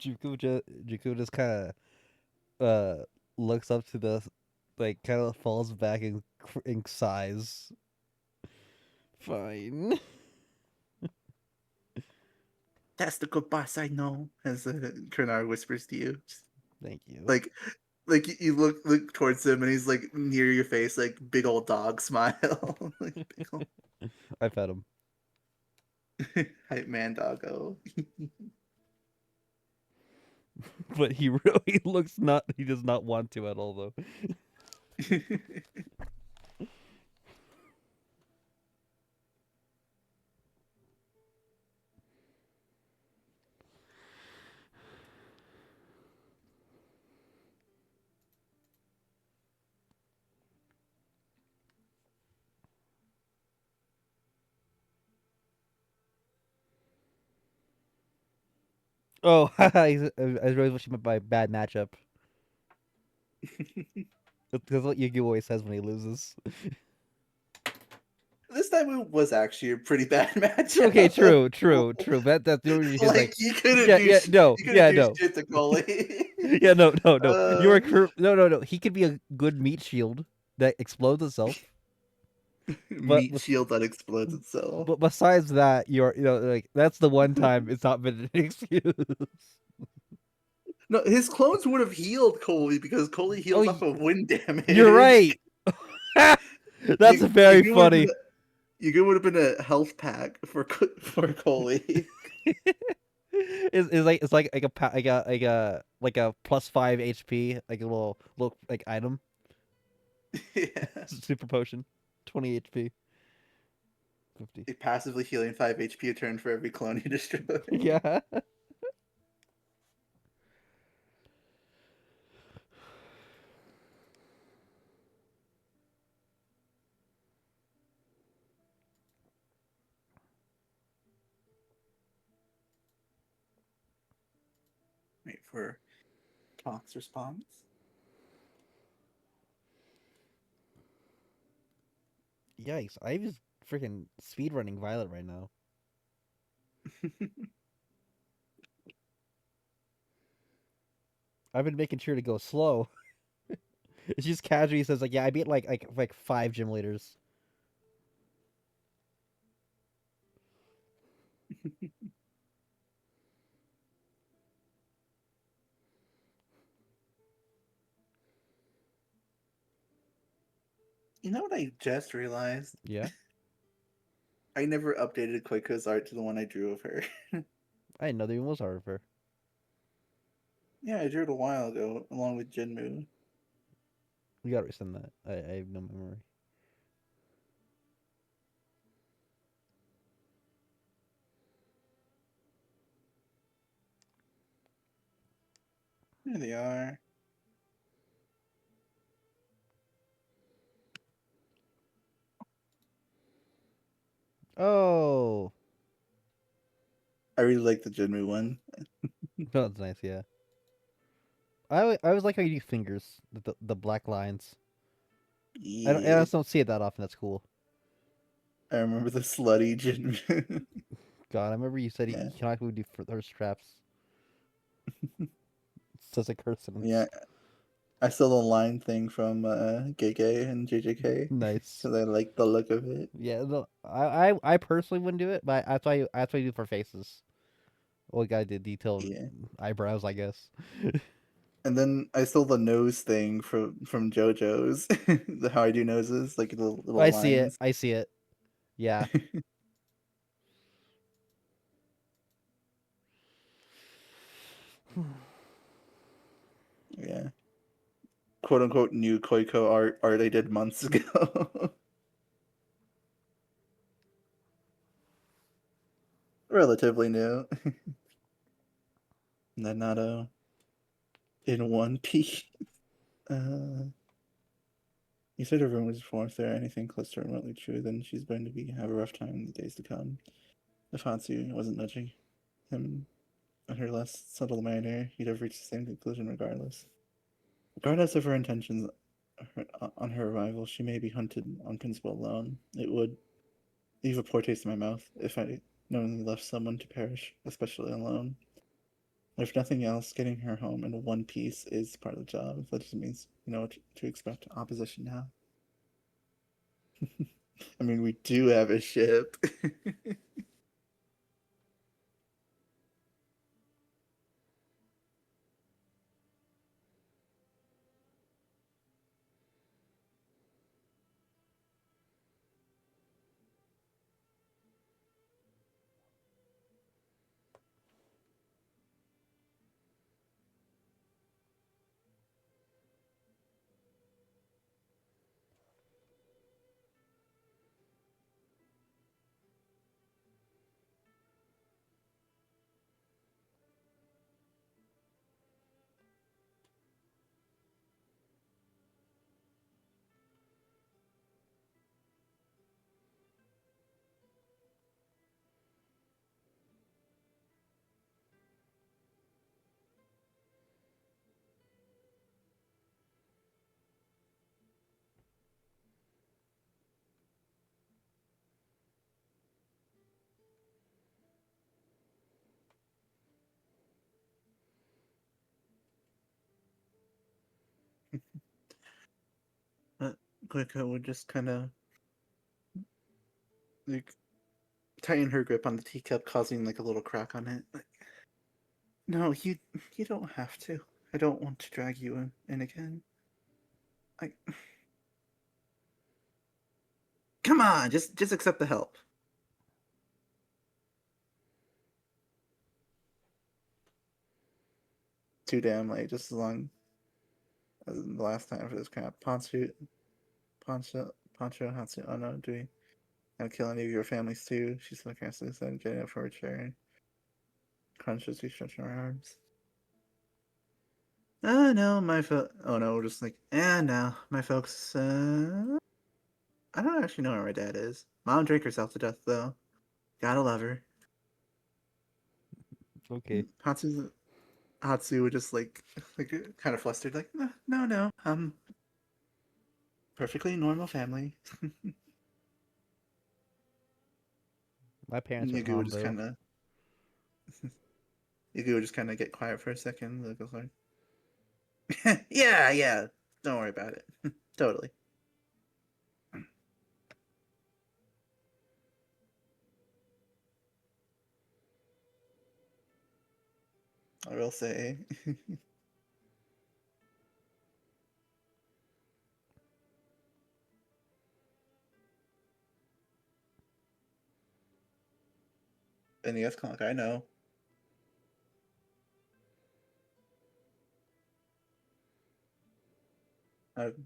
Juku just kind of looks up to the like kind of falls back and sighs. Fine. That's the good boss I know. As Kurnar whispers to you, Thank you. like you look towards him and he's like near your face, like big old dog smile, like big old I fed him. hype man doggo. But he really looks not. He does not want to at all, though. Oh, I really wish he meant by bad matchup. That's what Yugi always says when he loses. This time it was actually a pretty bad Okay, matchup. true. That's the only reason he's Like like, you couldn't yeah, do yeah, no, you couldn't yeah, do no, shit to Coley. yeah, no. You uh, are no. He could be a good meat shield that explodes itself, but meat shield that explodes itself. but besides that, you're like that's the one time it's not been an excuse. No, his clones would have healed Coley because Coley Oh, heals off of wind you're damage. right. That's very You would have funny. been you would have been a health pack for Coley. It's like a +5 HP like a little like item Yeah. super potion, 20 HP, 50. A passively healing 5 HP a turn for every clone you destroy. Yeah. Wait for Talk's response. Yikes! I was freaking speedrunning Violet right now. I've been making sure to go slow. It's just casually says like, yeah, I beat like 5 gym leaders. You know what I just realized? Yeah, I never updated Koiko's art to the one I drew of her. I didn't know there even was Harper. Yeah, I drew it a while ago, along with Jinmu. We gotta resend that. I have no memory. There they are. Oh, I really like the Jinmu one. that's nice. Yeah, I always like how you do fingers, the black lines. I Yeah. just don't see it that often. That's cool. I remember the slutty Jinmu. God, I remember you said Yeah, you cannot do thirst traps. It's such a curse yeah. sentence. I stole the line thing from Gege and JJK Nice. because I like the look of it. Yeah, no, I personally wouldn't do it, but that's why I do it for faces. Well, guy did detailed Yeah. eyebrows, I guess. And then I stole the nose thing from JoJo's. The how I do noses, like the little I see it. lines. I see it. Yeah. Yeah. Quote unquote new Koiko art I did months ago. Relatively new. Nanato in one piece. Uh, you said everyone was before. If there anything close to remotely true, then she's going to have a rough time in the days to come. If Hatsu wasn't nudging him in her less subtle manner, he'd have reached the same conclusion regardless. Regardless of her intentions on her arrival, she may be hunted on principle alone. It would leave a poor taste in my mouth if I knowingly left someone to perish, especially alone. If nothing else, getting her home in one piece is part of the job. That just means you know what to expect opposition now. I mean, we do have a ship. But Quico would just kind of like tighten her grip on the teacup, causing like a little crack on it. Like, no, you don't have to. I don't want to drag you in again. I come on, just accept the help. Too damn late. Just as long as the last time for this crap. Poncho, Hatsu. Oh no, do we gotta kill any of your families too? She sarcastically said, getting up from her chair. Crunches, we stretching her arms. No, oh no, we're just like, no, my folks, I don't actually know where my dad is. Mom drank herself to death, though. Gotta love her. Okay. Hatsu, Hatsu would just like, kind of flustered, like, no, no, no, perfectly normal family. My parents are Yugu would calm just though. kind of, Yugu would just kind of get quiet for a second. Like, yeah, yeah, don't worry about it. Totally. I will say. NES Clunk, I know.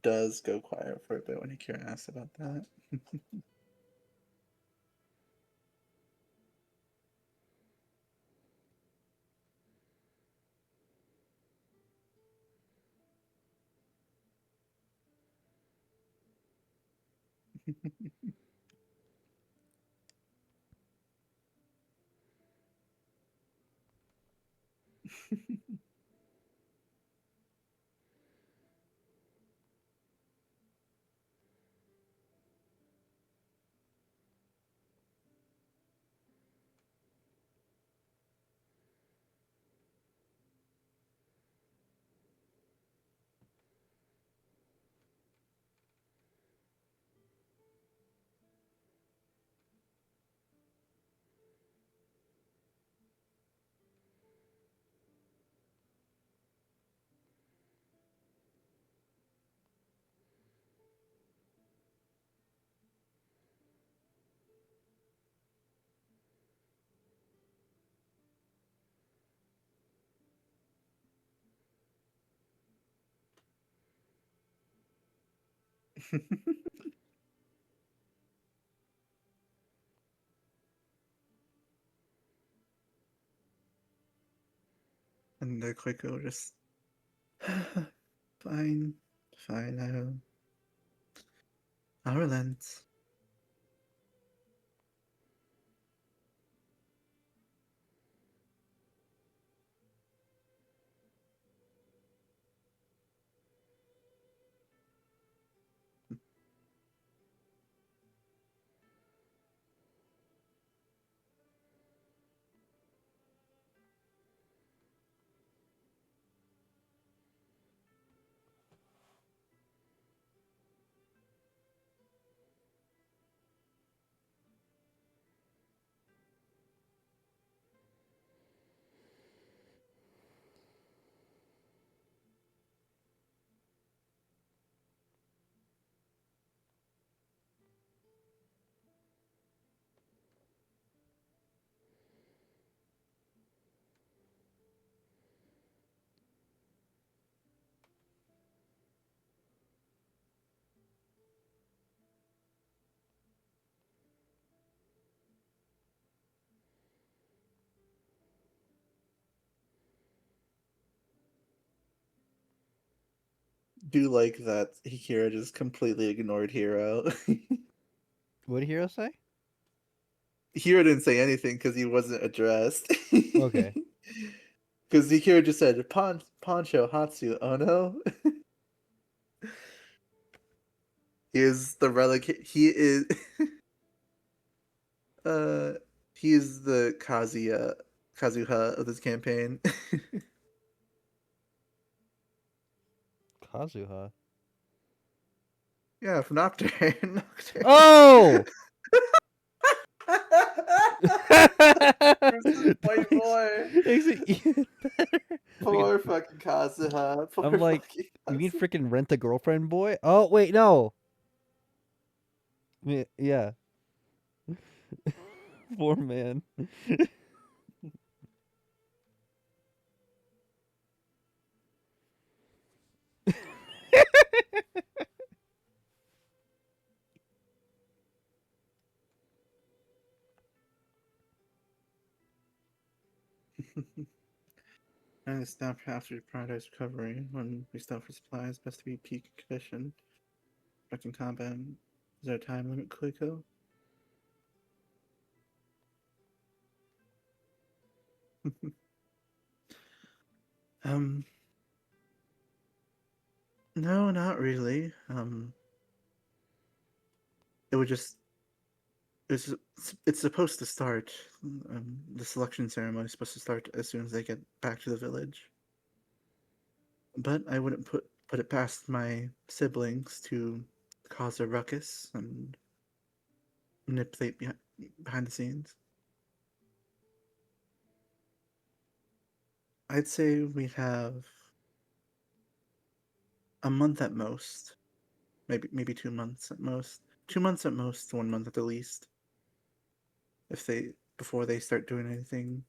Does go quiet for a bit when Akira asks about that. And the Quaker just fine, fine. I'll relent. Do like that Hikira just completely ignored Hiro. What did Hero say? Hiro didn't say anything because he wasn't addressed. Okay. Because Hikira just said, Poncho Hatsu, oh no? He is the relic. Uh, he is the Kazuha of this campaign. Kazuha. Yeah, from Nocturne. Nocturne. Oh! Bruce is white boy. Makes it even better. Freaking- Poor fucking Kazuha. I'm Poor like, fucking you mean Kazuha. freaking rent a girlfriend boy? Oh wait, no. Yeah. Poor man. And it's now after Paradise recovery. When we stop for supplies, best to be peak condition. Expecting combat. Is there a time limit, Kuliko? um, no, not really. It would just it's it's supposed to start. The selection ceremony is supposed to start as soon as they get back to the village. But I wouldn't put it past my siblings to cause a ruckus and manipulate behind the scenes. I'd say we have a month at most, maybe 2 months at most. 2 months at most, 1 month at the least. If they before they start doing anything.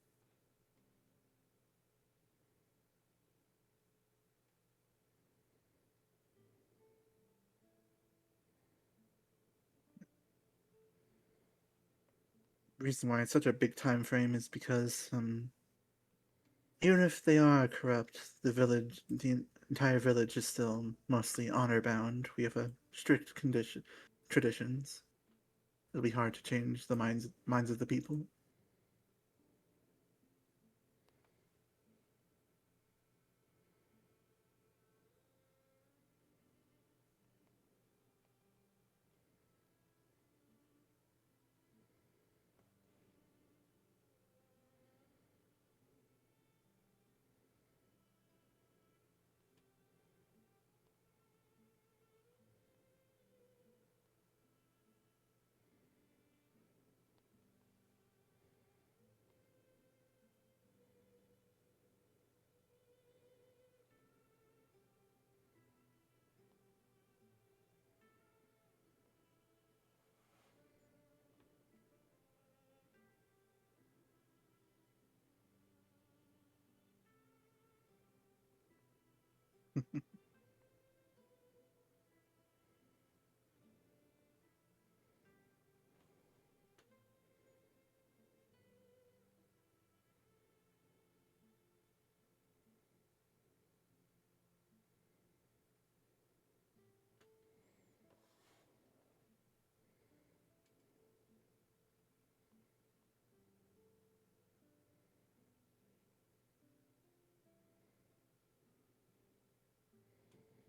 Reason why it's such a big time frame is because even if they are corrupt, the entire village is still mostly honor bound. We have a strict condition traditions. It'll be hard to change the minds of the people.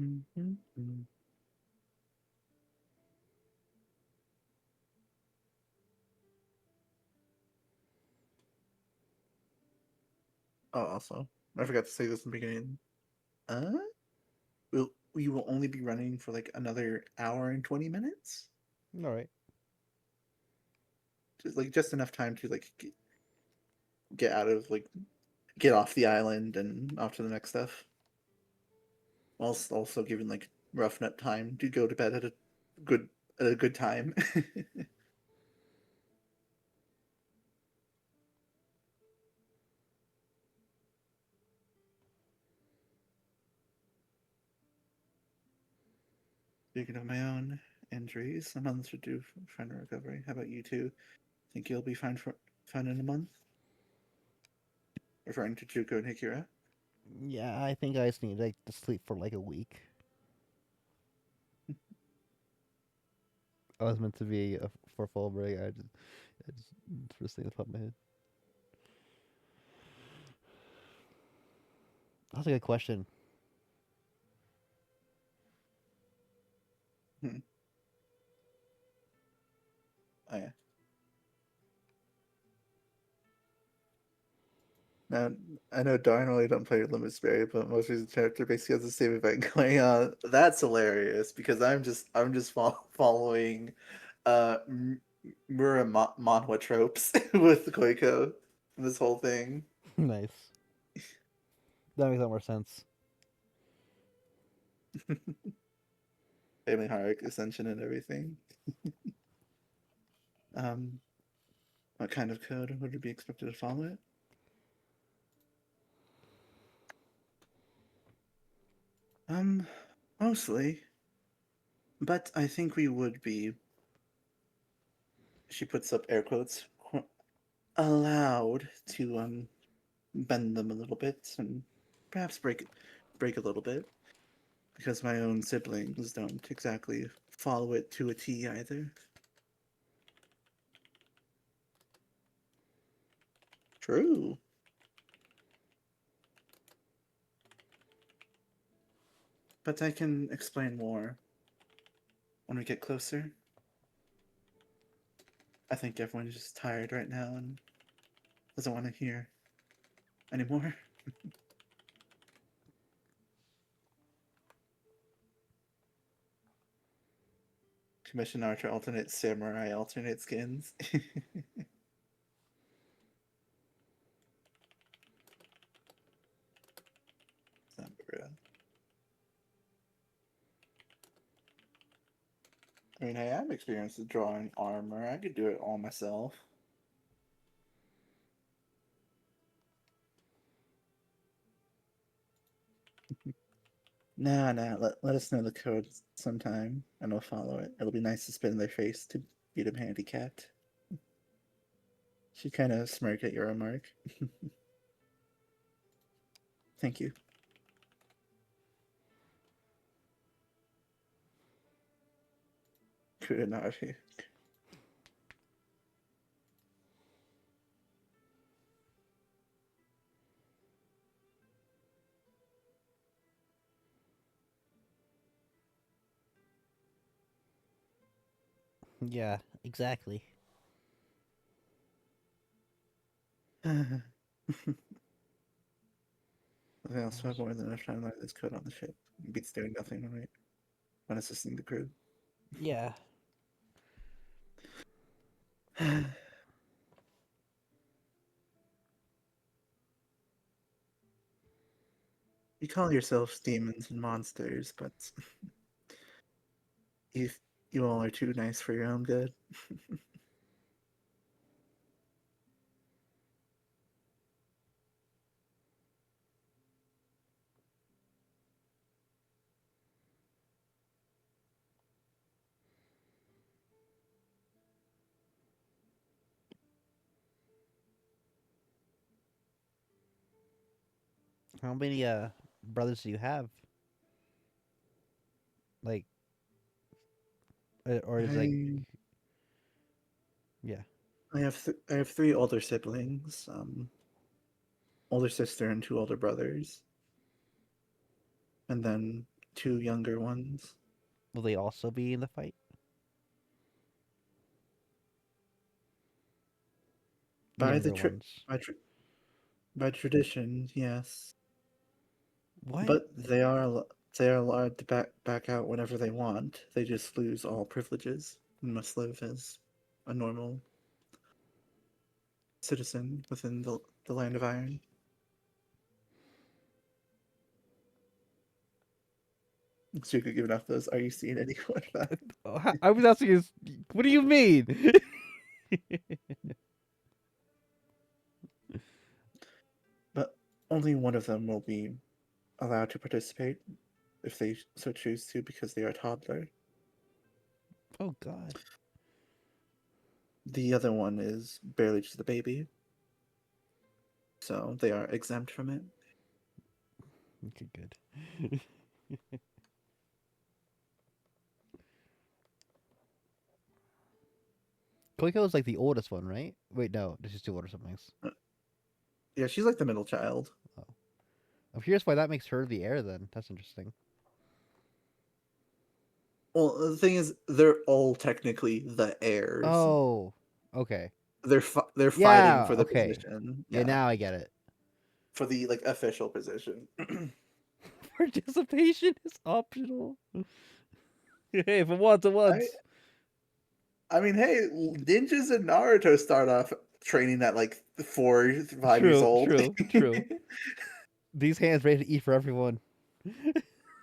Mhm. Oh, also, I forgot to say this in the beginning. Uh, we will only be running for like another hour and 20 minutes. All right. Just enough time to get out of get off the island and off to the next stuff. Also giving rough nut time to go to bed good at a good time. Speaking of my own injuries, a month should do for fine recovery. How about you two? Think you'll be fine in a month? Referring to Juko and Hikura. Yeah, I think I just need like to sleep for like a week. I was meant to be for full break. I just first thing that popped in my head. That's a good question. Hmm. Oh yeah. Now, I know Darn don't play Limit Spirit, but most recent character basically has the same event going on. That's hilarious because I'm just following Manhwa tropes with Koiko in this whole thing. Nice. That makes a lot more sense. Family Hierarchy Ascension and everything. Um, what kind of code would be expected to follow it? Um, Mostly, but I think we would be. She puts up air quotes. Allowed to bend them a little bit and perhaps break a little bit because my own siblings don't exactly follow it to a T either. True, but I can explain more when we get closer. I think everyone's just tired right now and doesn't want to hear anymore. Commission Archer alternate samurai alternate skins. Sakura. I mean, hey, I'm experienced with drawing armor. I could do it all myself. Nah, nah. Let us know the code sometime, and we'll follow it. It'll be nice to spit in their face to beat them handicapped. She kind of smirked at your remark. Thank you. Kudanari. Yeah, exactly. I also have more than enough time to learn this code on the ship. It beats doing nothing, right? When assisting the crew. Yeah. You call yourselves demons and monsters, but you you all are too nice for your own good. How many brothers do you have? Like, or is like, I yeah. I have three older siblings. Older sister and two older brothers, and then two younger ones. Will they also be in the fight? The By the younger tri- ones. by, tra- by tradition, yes, What? but they are allowed to back out whenever they want. They just lose all privileges and must live as a normal citizen within the land of iron. So you could give enough those. Are you seeing anyone that? I was asking you, what do you mean? But only one of them will be allowed to participate if they so choose to because they are a toddler. Oh God. The other one is barely just a baby, so they are exempt from it. Okay, good. Koiko is like the oldest one, right? Wait, no, this is two older siblings. Uh, Yeah, she's like the middle child. Oh, I'm curious why that makes her the heir. Then that's interesting. Well, the thing is, they're all technically the heirs. Oh, okay. They're fighting Yeah, for the okay. position. Yeah, Yeah, now I get it. for the like official position. Participation is optional. Hey, if it wants, it I wants. I mean, hey, ninjas in Naruto start off training at like 4, 5 years True, old. true, true. These hands ready to eat for everyone.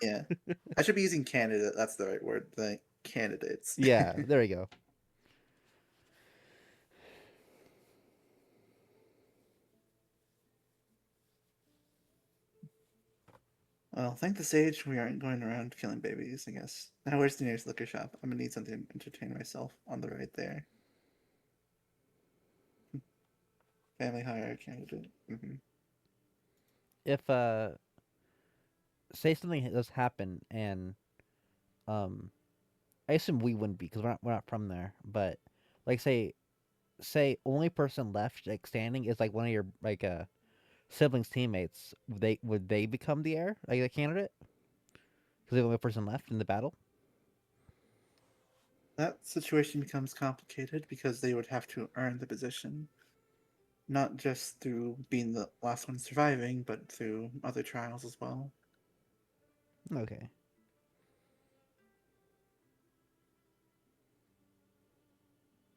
Yeah, I should be using candidate. That's the right word. The candidates. Yeah, there we go. Well, thank the sage we aren't going around killing babies, I guess. Now, where's the nearest liquor shop? I'm gonna need something to entertain myself on the right there. Family hire candidate. If say something does happen and um I assume we wouldn't be because we're not from there, but like say only person left like standing is like one of your like siblings teammates. Would they become the heir like the candidate because the only person left in the battle? That situation becomes complicated because they would have to earn the position, not just through being the last one surviving, but through other trials as well. Okay.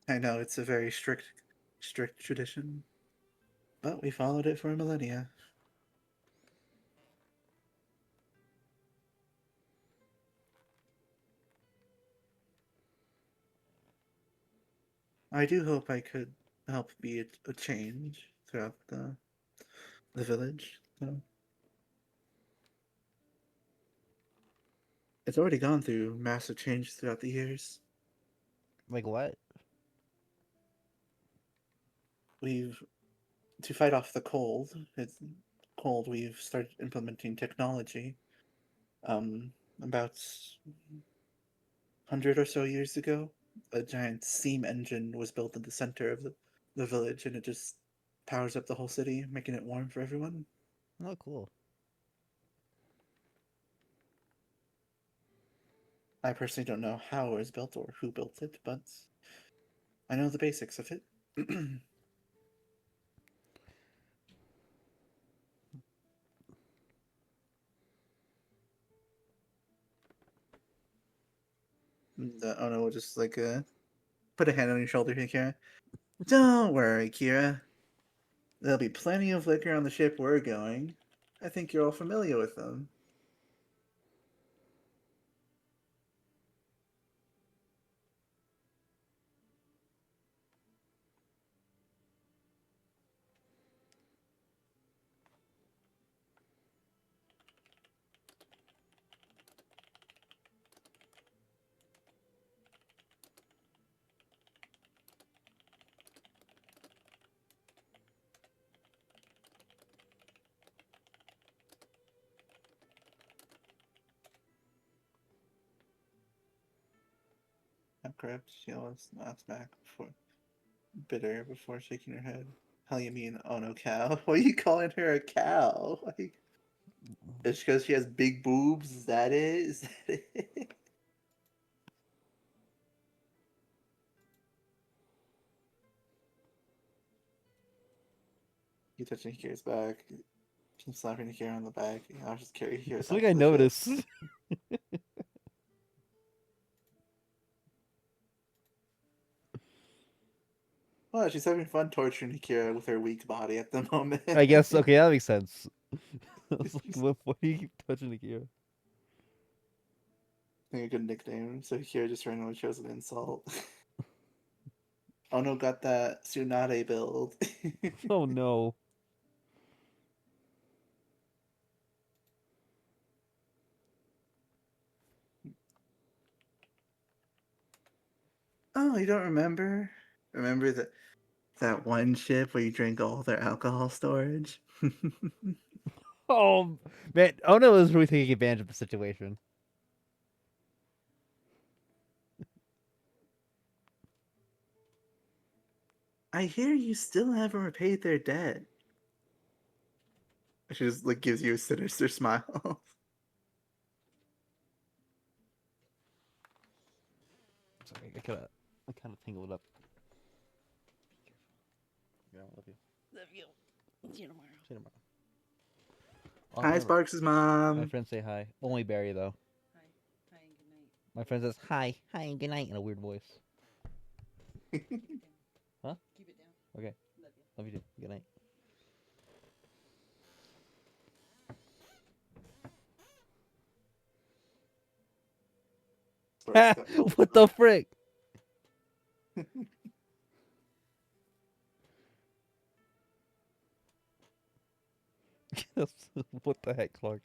I know it's a very strict tradition, but we followed it for millennia. I do hope I could help be a change throughout the village. So it's already gone through massive change throughout the years. Like what? We've to fight off the cold. It's cold. We've started implementing technology. About 100 or so years ago, a giant steam engine was built in the center of the village, and it just powers up the whole city, making it warm for everyone. Oh, cool. I personally don't know how it was built or who built it, but I know the basics of it. Oh no, we'll just like put a hand on your shoulder here, Kira. Don't worry, Kira. There'll be plenty of liquor on the ship we're going. I think you're all familiar with them. I'm correct. She always laughs back before bitter before shaking her head. Hell, you mean oh no cow? Why are you calling her a cow? Like, It's because she has big boobs. Is that it? Is that it? You touching Kira's back. Keep slapping Kira on the back. I'll just carry Kira down Something I to the ship. noticed. Well, she's having fun torturing Kira with her weak body at the moment. I guess okay, that makes sense. I was like, what do you keep touching the gear? I think a good nickname. So Kira just randomly chose an insult. Ono got that Tsunade build. Oh no. Oh, you don't remember? Remember that one ship where you drank all their alcohol storage? Oh man, oh no is really taking advantage of the situation. I hear you still haven't repaid their debt. She just like gives you a sinister smile. Sorry, I kinda tangled up. Yeah, I love you. Love you. See you tomorrow. See you tomorrow. Hi, Remember, Sparks' my mom. friends say hi. Only Barry though. Hi. Hi and good night. My friend says hi and good night in a weird voice. Keep it down. Huh? Keep it down. Okay. Love you. Love you too. Good night. Sparks got pulled What off. the frick? What the heck, Clark?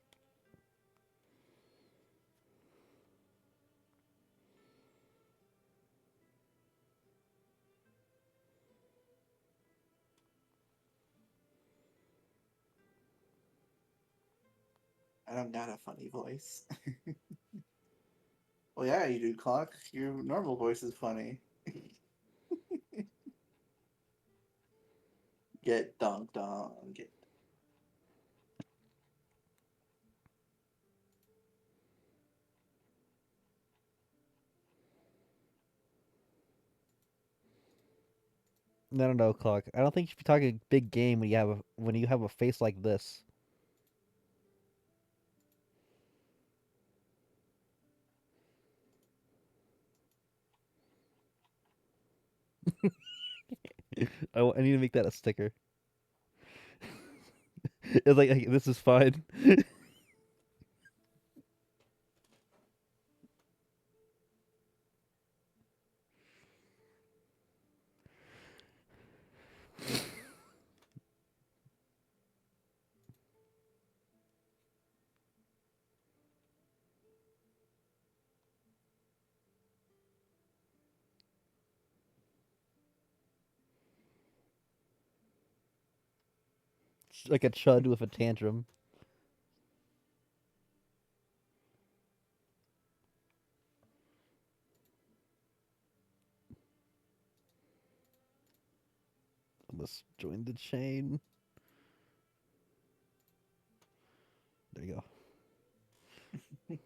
I don't got a funny voice. Well, yeah, you do, Clock. Your normal voice is funny. Get dunked on. Get. I don't know, Clark. I don't think you should be talking a big game when you have a face like this. I need to make that a sticker. It's like this is fine. Like a chud with a tantrum. Let's join the chain. There you go.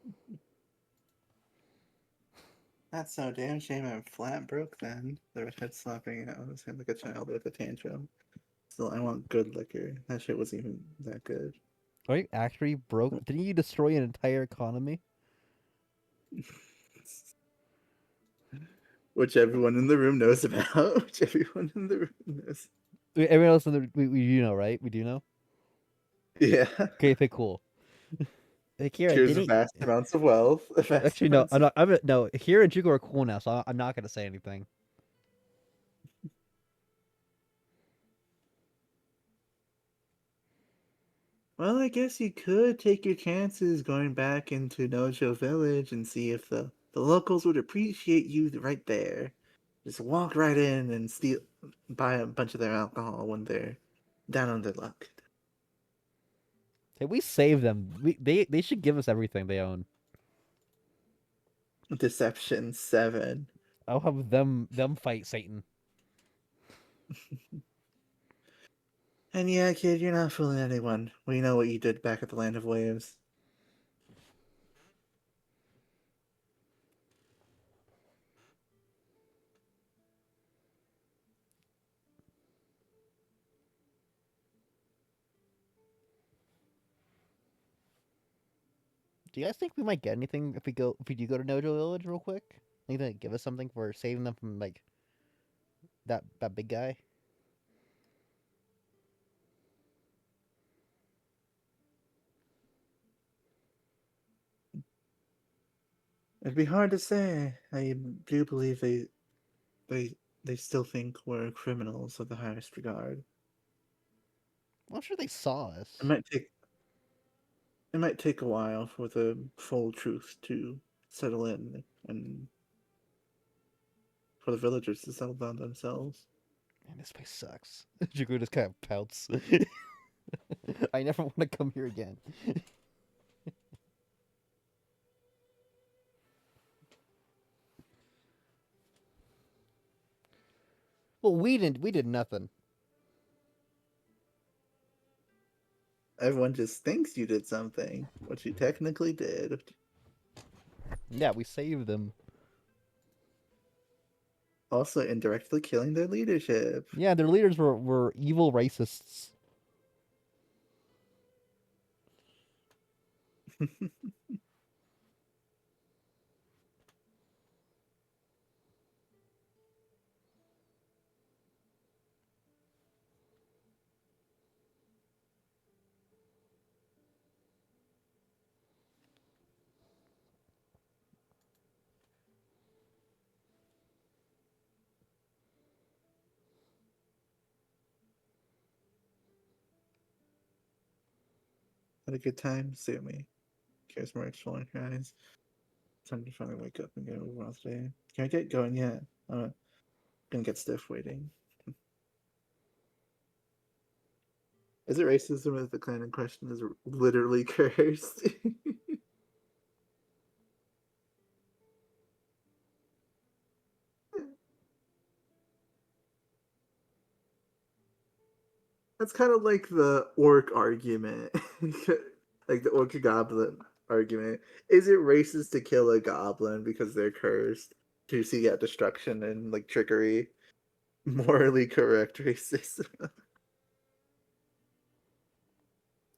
That's no damn shame I'm flat broke then. The redhead slapping out his hand like a child with a tantrum. Still, I want good liquor. That shit wasn't even that good. Are you actually broke? Didn't you destroy an entire economy? Which everyone in the room knows about. Which everyone in the room knows. Everyone else in we do know, right? We do know. Yeah. Okay, cool. Hey, Kira, Cheers to didn't vast amounts of wealth. Vast actually no. amounts of. No. Kira and Jugo are cool now, so I'm not gonna say anything. Well, I guess you could take your chances going back into Nojo Village and see if the locals would appreciate you right there. Just walk right in and buy a bunch of their alcohol when they're down on their luck. Hey, we save them. They should give us everything they own. Deception 7. I'll have them fight Satan. And yeah, kid, you're not fooling anyone. We know what you did back at the Land of Waves. Do you guys think we might get anything if we do go to Nojo Village real quick? Think they give us something for saving them from like that big guy? It'd be hard to say. I do believe they they still think we're criminals of the highest regard. Well, I'm sure they saw It us. might take it might take a while for the full truth to settle in and for the villagers to settle down themselves. Man, this place sucks. Jugu just kind of pouts. I never want to come here again. Well, we didn't. We did nothing. Everyone just thinks you did something, but you technically did. Yeah, we saved them. Also indirectly killing their leadership. Yeah, their leaders were evil racists. Had a good time? Sue me. Cares more exploring your eyes. Time to finally wake up and get over with today. Can I get going yet? I'm gonna get stiff waiting. Is it racism if the clan in question is literally cursed? That's kind of like the orc argument. Like the orc goblin argument. Is it racist to kill a goblin because they're cursed? To see out destruction and like trickery? Morally correct racism.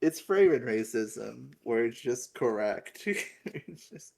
It's framing racism where it's just correct. It's just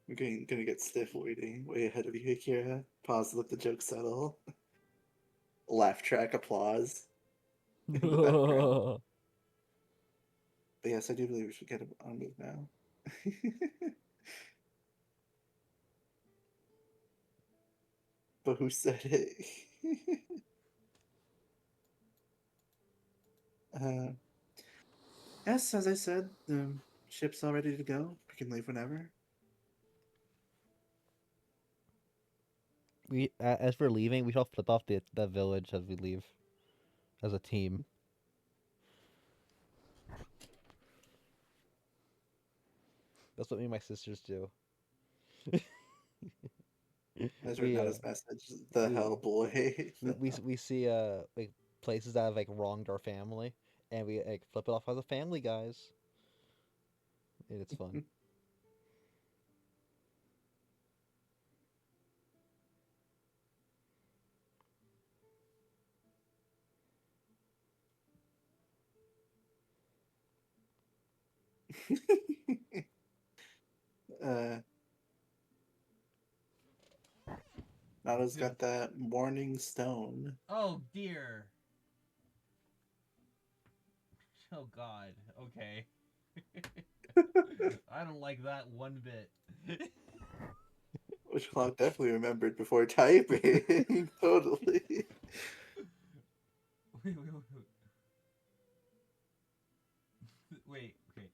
I'm gonna get stiff waiting way ahead of you, Akira. Pause to let the joke settle. Laugh track applause in the background. But yes, I do believe we should get on a move now. But who said it? uh, yes, as I said, the ship's all ready to go. We can leave whenever. We as we're leaving, we shall flip off the village as we leave, as a team. That's what me and my sisters do. As we written out uh his message, the we hell boy. we see like places that have like wronged our family, and we like flip it off as a family, guys. And it's fun. uh, Nato's got that morning stone. Oh dear. Oh God. Okay. I don't like that one bit. Which Clock definitely remembered before typing. Totally. Wait. Wait. Okay.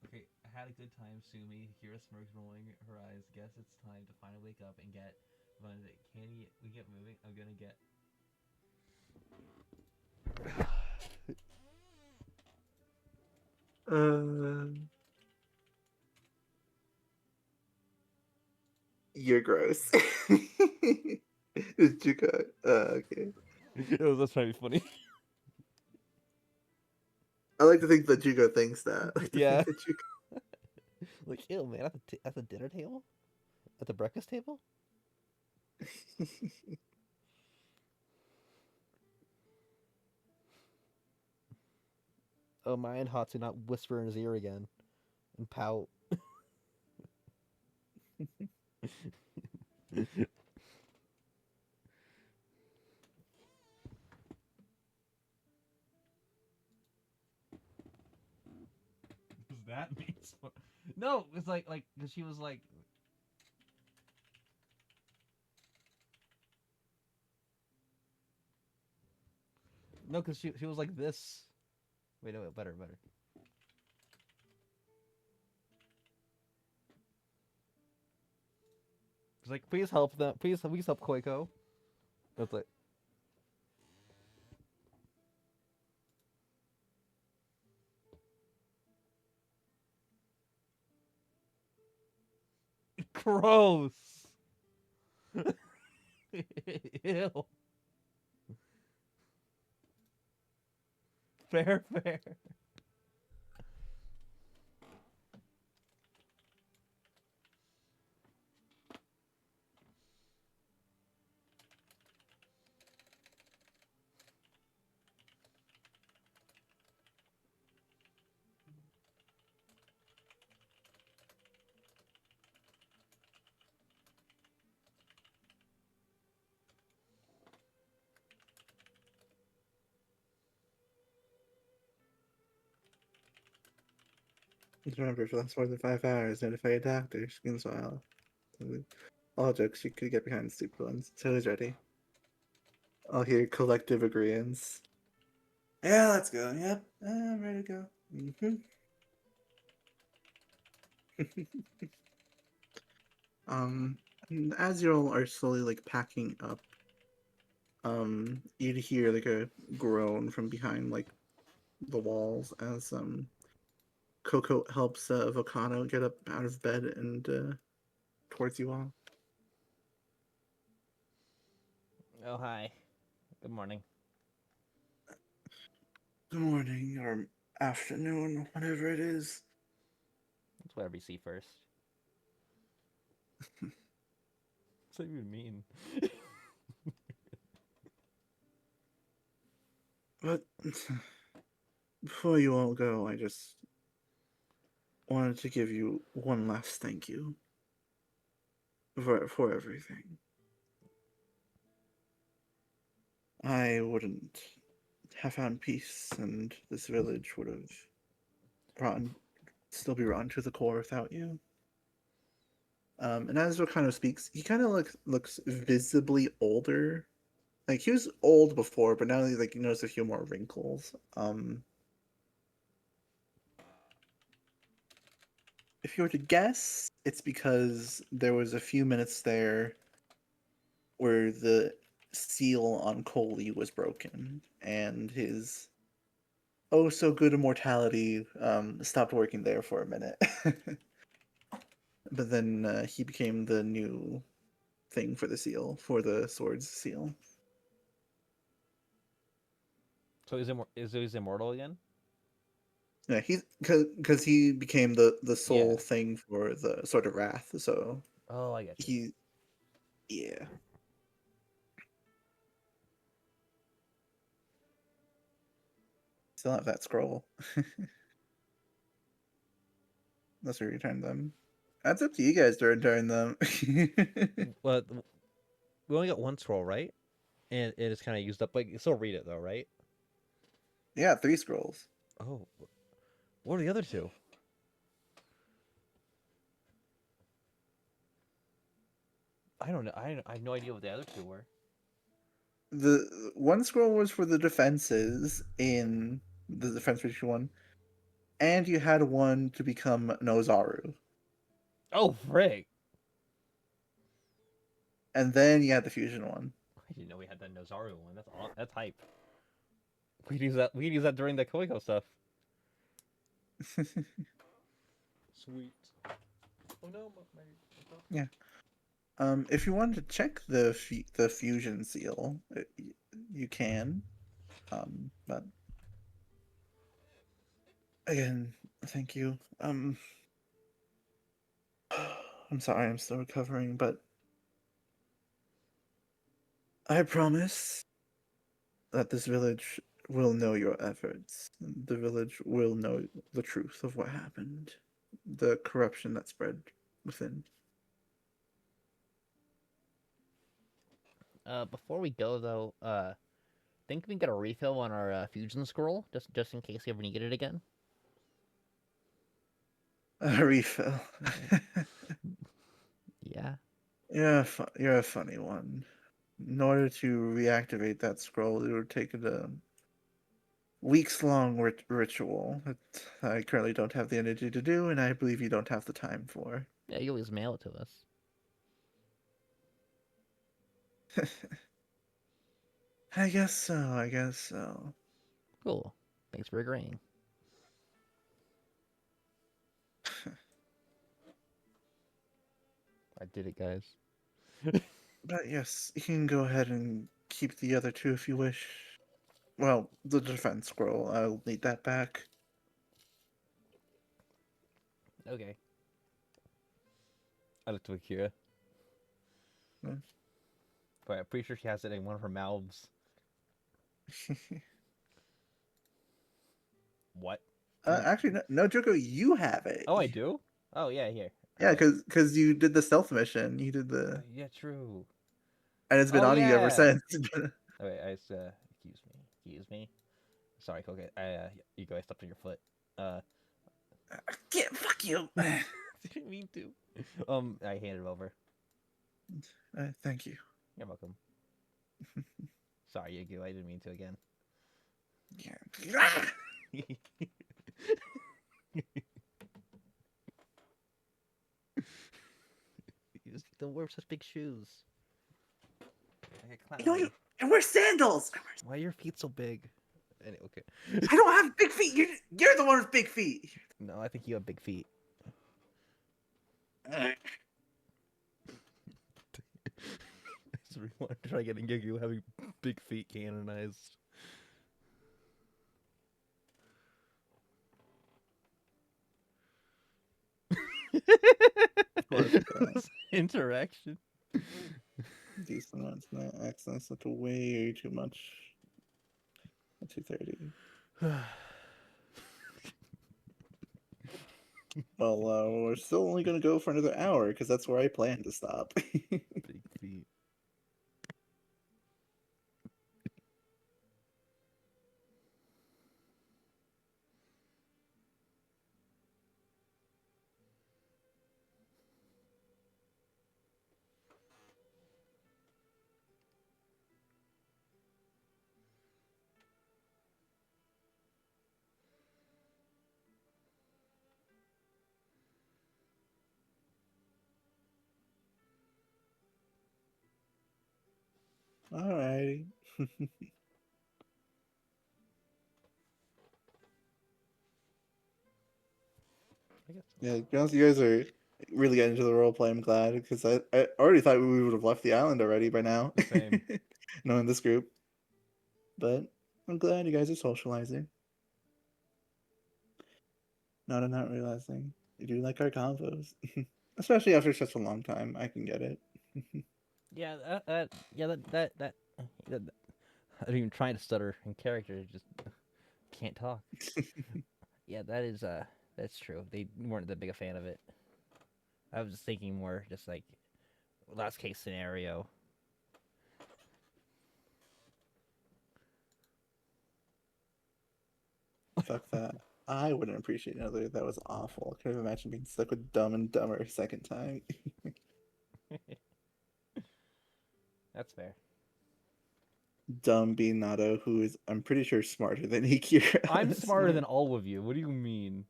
Okay. I had a good time, Sumi. Kira smirks, rolling her eyes. Guess it's time to finally wake up and get. Can we get moving? I'm gonna get. Uh, you're gross. Did you got? Okay. That's trying to be funny. I like to think that Jugo thinks that. I like to Yeah. think that Jugo. Like, ew, man, at the dinner table, at the breakfast table. Oh, my and Hatsu not whisper in his ear again and pout. Does that mean? No, it's like cause she was like. No, cause she was like this. Wait, no, better. It's like, please help them. Please help Koiko. That's like, gross. Ew. Fair. Just remember, for the last more than 5 hours, notify your doctor. Skin's well. All jokes, you could get behind the stupid ones. So who's ready? I'll hear collective agreements. Yeah, let's go. Yep, I'm ready to go. um, and as you all are slowly like packing up, you'd hear like a groan from behind like the walls as Coco helps Volcano get up out of bed and towards you all. Oh, hi. Good morning. Good morning or afternoon, whatever it is. That's whatever you see first. What's that even mean? But before you all go, I just wanted to give you one last thank you for everything. I wouldn't have found peace, and this village would have rotten, still be rotten to the core without you. And as Wakano speaks, he kind of looks visibly older. Like he was old before, but now he like you notice a few more wrinkles. If you were to guess, it's because there was a few minutes there where the seal on Coley was broken, and his oh so good immortality stopped working there for a minute. But then he became the new thing for the seal, for the sword's seal. So he's immortal again? Yeah, he's because he became the Yeah. sole thing for the sword of wrath. So Oh, I get you. he, yeah, still have that scroll. Unless we return them. That's up to you guys to return them. But we only got one scroll, right? And it's kind of used up. Like, you still read it though, right? Yeah, 3 scrolls. Oh, what are the other two? I don't know. I have no idea what the other two were. The one scroll was for the defenses in the defense region one, and you had one to become Nozaru, Oh, frig! and then you had the fusion one. I didn't know we had that Nazaru one. That's hype. We could use that. We could use that during the Koiko stuff. Sweet. Oh no, my. Yeah. If you wanted to check the fusion seal, you can. But again, thank you. I'm sorry, I'm still recovering, but I promise that this village will know your efforts. The village will know the truth of what happened, the corruption that spread within. Before we go though, think we can get a refill on our fusion scroll just in case you ever need it again. A refill. Yeah. You're a funny one. In order to reactivate that scroll, it would take a weeks-long ritual that I currently don't have the energy to do, and I believe you don't have the time for. Yeah, you always mail it to us. I guess so. I guess so. Cool. Thanks for agreeing. I did it, guys. But yes, you can go ahead and keep the other two if you wish. Well, the defense scroll, I'll need that back. Okay. I looked to Akira. Hmm. But I'm pretty sure she has it in one of her mouths. What? Actually, no, Joko, you have it. Oh, I do? Oh, yeah, here. Yeah, because you did the stealth mission. You did the, Yeah, true. and it's been Oh, on you ever yeah. since. Oh, wait, excuse me. Sorry, Coco. You go, I stepped on your foot. Fuck you. Didn't mean to. I handed it over. Thank you. You're welcome. Sorry, Yugu, I didn't mean to again. Yeah. Don't wear such big shoes. Like a You know, clown. I wear sandals. Why are your feet so big? Okay. I don't have big feet. You're the one with big feet. No, I think you have big feet. Uh, I just really want to try getting Yugu having big feet canonized. This interaction. Decent amounts of that accents. That's way too much. 2:30. Well, we're still only gonna go for another hour because that's where I plan to stop. Big feet. Alrighty. I guess so. Yeah, to be honest, you guys are really getting into the roleplay. I'm glad because I already thought we would have left the island already by now. Same. Knowing this group, but I'm glad you guys are socializing. Not I'm not realizing you do like our convos, especially after such a long time. I can get it. Yeah, that. I'm even trying to stutter in character, just can't talk. Yeah, that's true. They weren't that big a fan of it. I was just thinking more just like last case scenario. Fuck that. I wouldn't appreciate another. That was awful. I could have imagined being stuck with Dumb and Dumber a second time. That's fair. Dumb being Nato, who is, I'm pretty sure, smarter than Ikira. I'm smarter than all of you. What do you mean?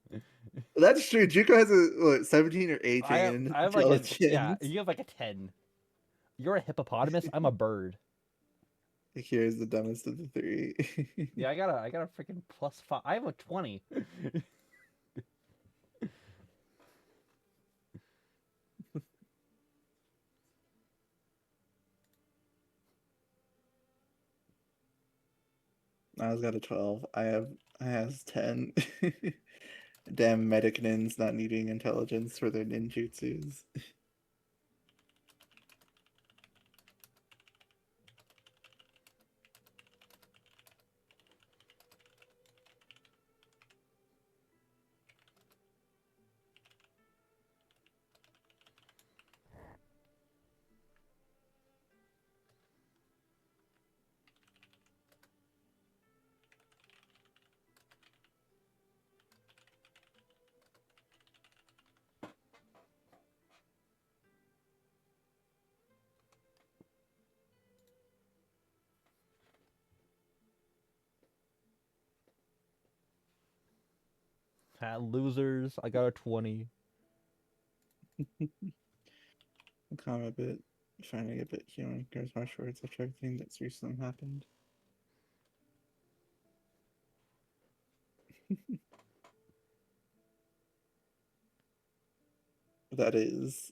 That's true. Juko has a what, 17 or 18 I have like a intelligence. you have like a 10. You're a hippopotamus. I'm a bird. Here's the dumbest of the three. Yeah, I got a freaking +5. I have a 20. I was got a 12. I has 10. Damn Medicanins not needing intelligence for their ninjutsus. Losers, I got a 20. I'm a bit finding a bit healing. There's martial arts after everything that's recently happened. That is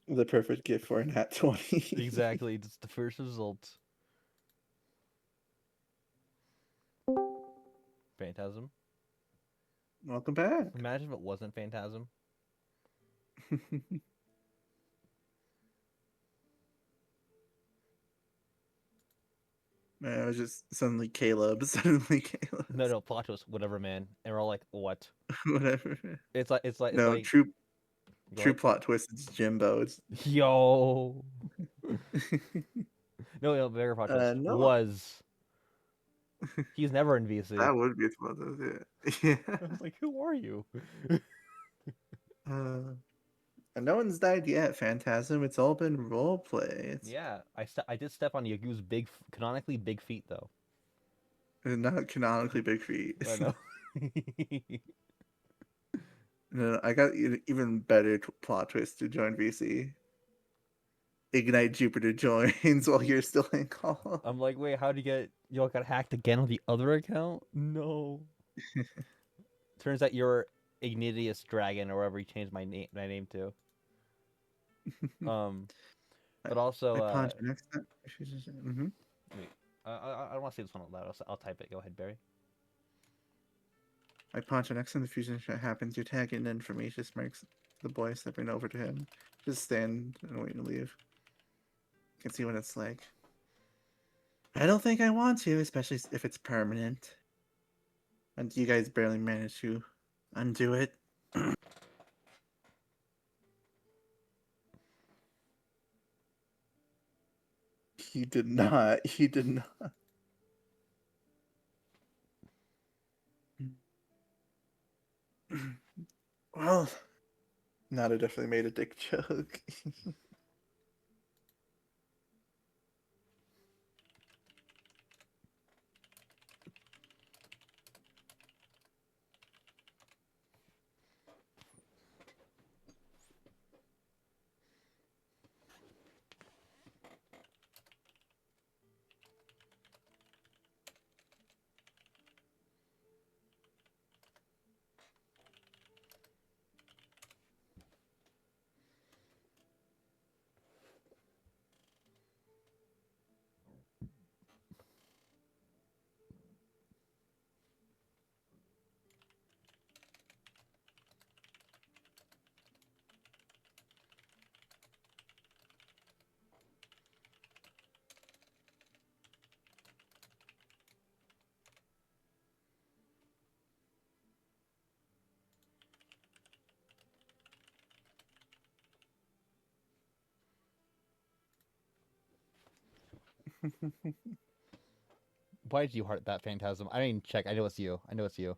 the perfect gift for a nat 20. Exactly, it's the first result. Phantasm. Welcome back. Imagine if it wasn't Phantasm. Man, it was just suddenly Caleb. Suddenly Caleb. No, no, plot twist, whatever, man. And we're all like, what? Whatever. It's No, like. Go true ahead. plot twist. It's Jimbo. It's Yo. No, no, bigger plot twist no, was he's never in VC. that would be a plot twist. Yeah. I was like, who are you? Uh, and no one's died yet. Phantasm. It's all been role play. It's Yeah, I did step on Yagu's canonically big feet though. not canonically big feet. I know. No, I got even better plot twist to join VC. Ignite Jupiter joins while you're still in call. I'm like, wait, how'd you get y'all got hacked again on the other account? No. Turns out you're Ignitius Dragon or whatever you changed my name to. Um, I, but also, I punch next time. Mm-hmm. wait, I don't want to say this one out loud. I'll type it. Go ahead, Barry. I punch the next time the fusion shit happens, you tag in information marks the boy stepping over to him. Just stand and wait to leave. You can see what it's like. I don't think I want to, especially if it's permanent. And you guys barely managed to undo it. He did not. He did not. Well, Nada definitely made a dick joke. Why did you heart that Phantasm? I didn't check. I know it's you. I know it's you.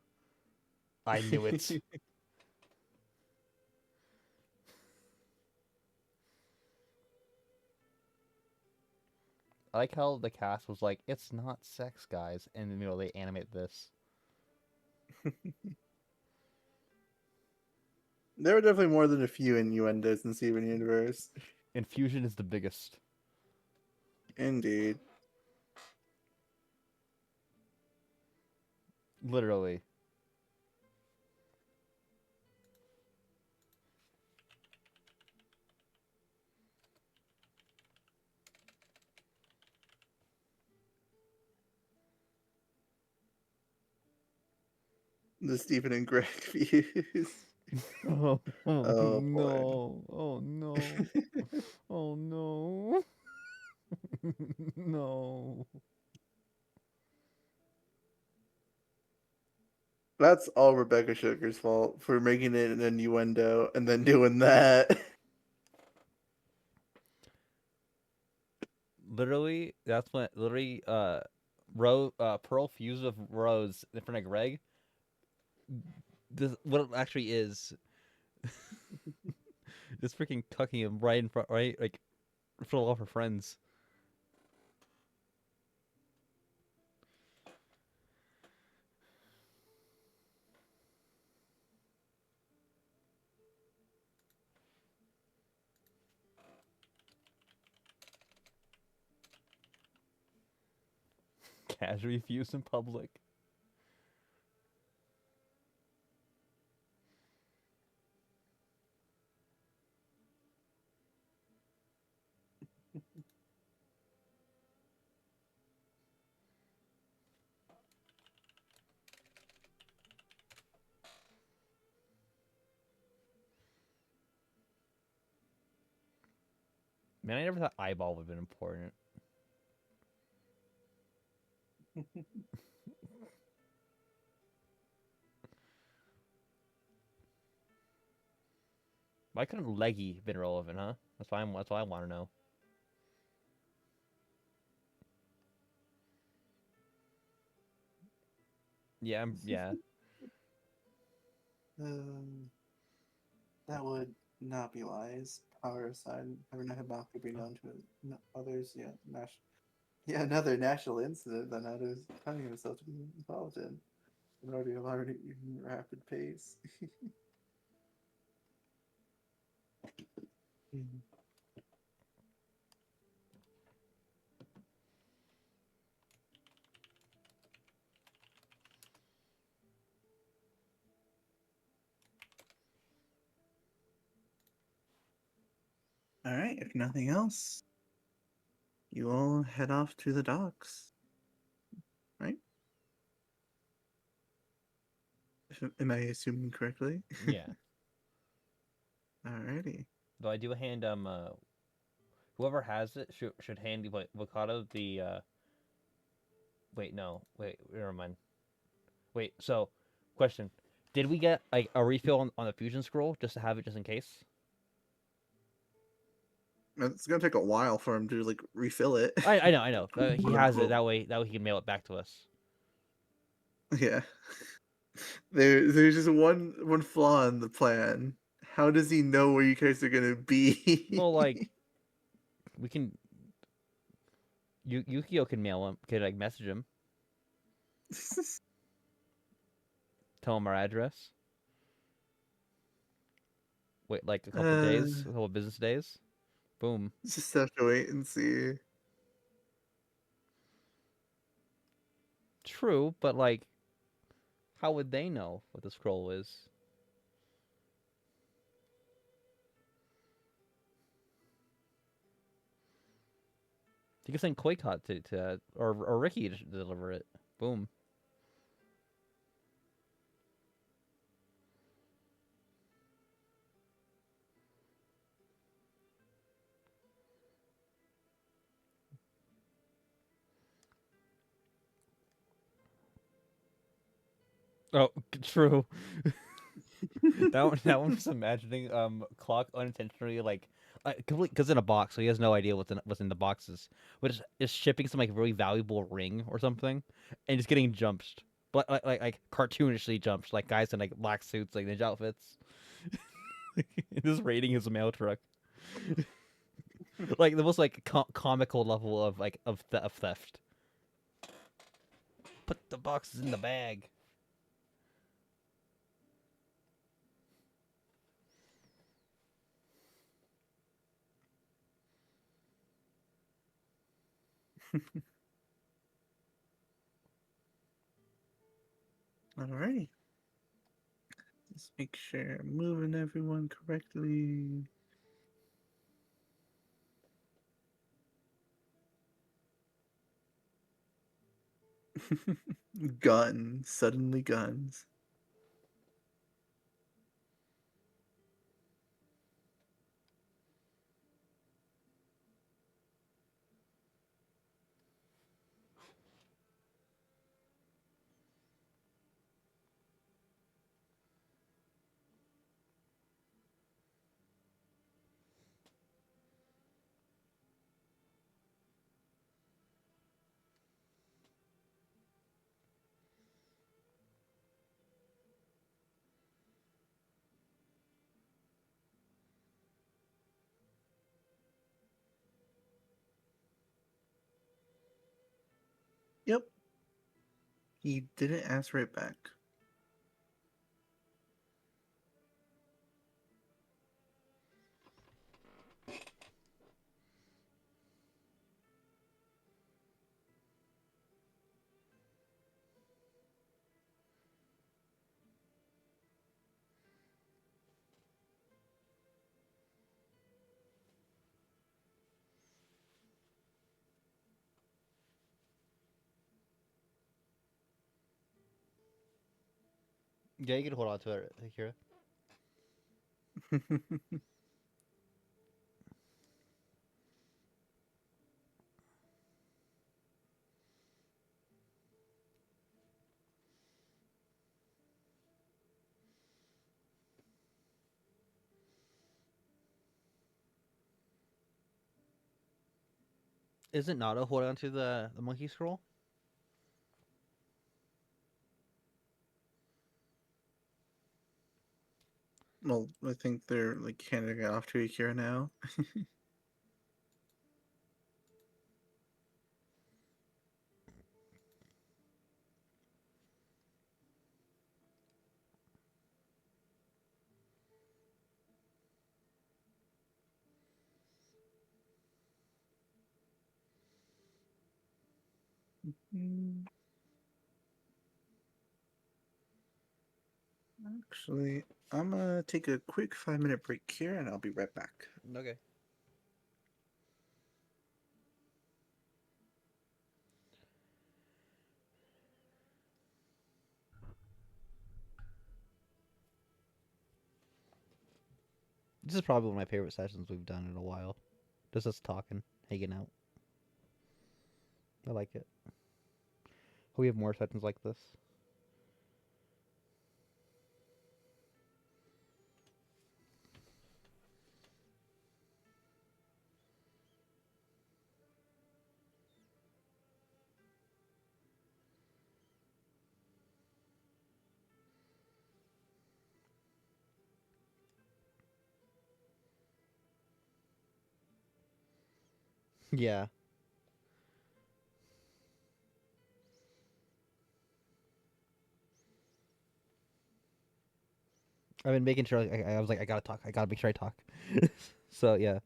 I knew it. I like how the cast was like, "It's not sex, guys," and they animate this. There were definitely more than a few innuendos in Steven Universe. And fusion is the biggest. Indeed. Literally. The Stephen and Greg views. Oh, Oh boy. no. Oh no. Oh no. No. That's all Rebecca Sugar's fault for making it an innuendo and then doing that. Literally, that's when Pearl fused with Rose in front of Greg. This what it actually is. Just freaking tucking him right in front, right, like in front of all of her friends. Casually fused in public. Man, I never thought eyeball would have been important. Why couldn't leggy been relevant, huh? That's why I want to know. Yeah. Um, that would not be wise. Power aside, never know how could be known to others. Yeah, another national incident that Naruto is finding himself to be involved in already alarming rapid pace. All right, if nothing else, you all head off to the docks, right? Am I assuming correctly? Yeah. Alrighty. Though I do hand whoever has it should hand Wakata the wait, no. Wait, never mind. Wait, so question. Did we get like a refill on the fusion scroll just to have it just in case? It's gonna take a while for him to like refill it. I know. He Quote has it unquote. that way he can mail it back to us. Yeah. There's just one flaw in the plan. How does he know where you guys are gonna be? Well, like we can Yukio can mail him, could like message him, tell him our address. Wait, like uh, a couple business days. Boom. just have to wait and see. True, but like, how would they know what the scroll is? You can send Koikot to or Ricky to deliver it. Boom. Oh, true. That one was imagining clock unintentionally like complete because in a box, so he has no idea what's in the boxes. But is shipping some like really valuable ring or something, and just getting jumped, but like cartoonishly jumped, like guys in like black suits, like ninja outfits, just raiding his mail truck, like the most like comical level of like of theft. Put the boxes in the bag. Alrighty. Let's make sure I'm moving everyone correctly. Guns. Suddenly guns. Yep. He didn't answer it back. Yeah, you can hold on to it, Akira. Isn't Naruto holding on to the monkey scroll? Well, I think they're like handing it off to Akira now. Mm, Actually, I'm gonna take a quick 5-minute break here and I'll be right back. Okay. This is probably one of my favorite sessions we've done in a while. Just us talking, hanging out. I like it. Hope we have more sessions like this. Yeah. I've been making sure. I was like, I gotta talk. I gotta make sure I talk. So yeah.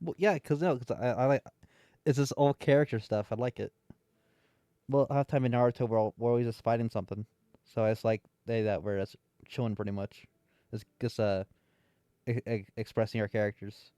Well, yeah, cause no, cause I like it's this old character stuff. I like it. Well, half time in Naruto, we're always just fighting something. So it's like that we're just chilling pretty much. It's just expressing our characters.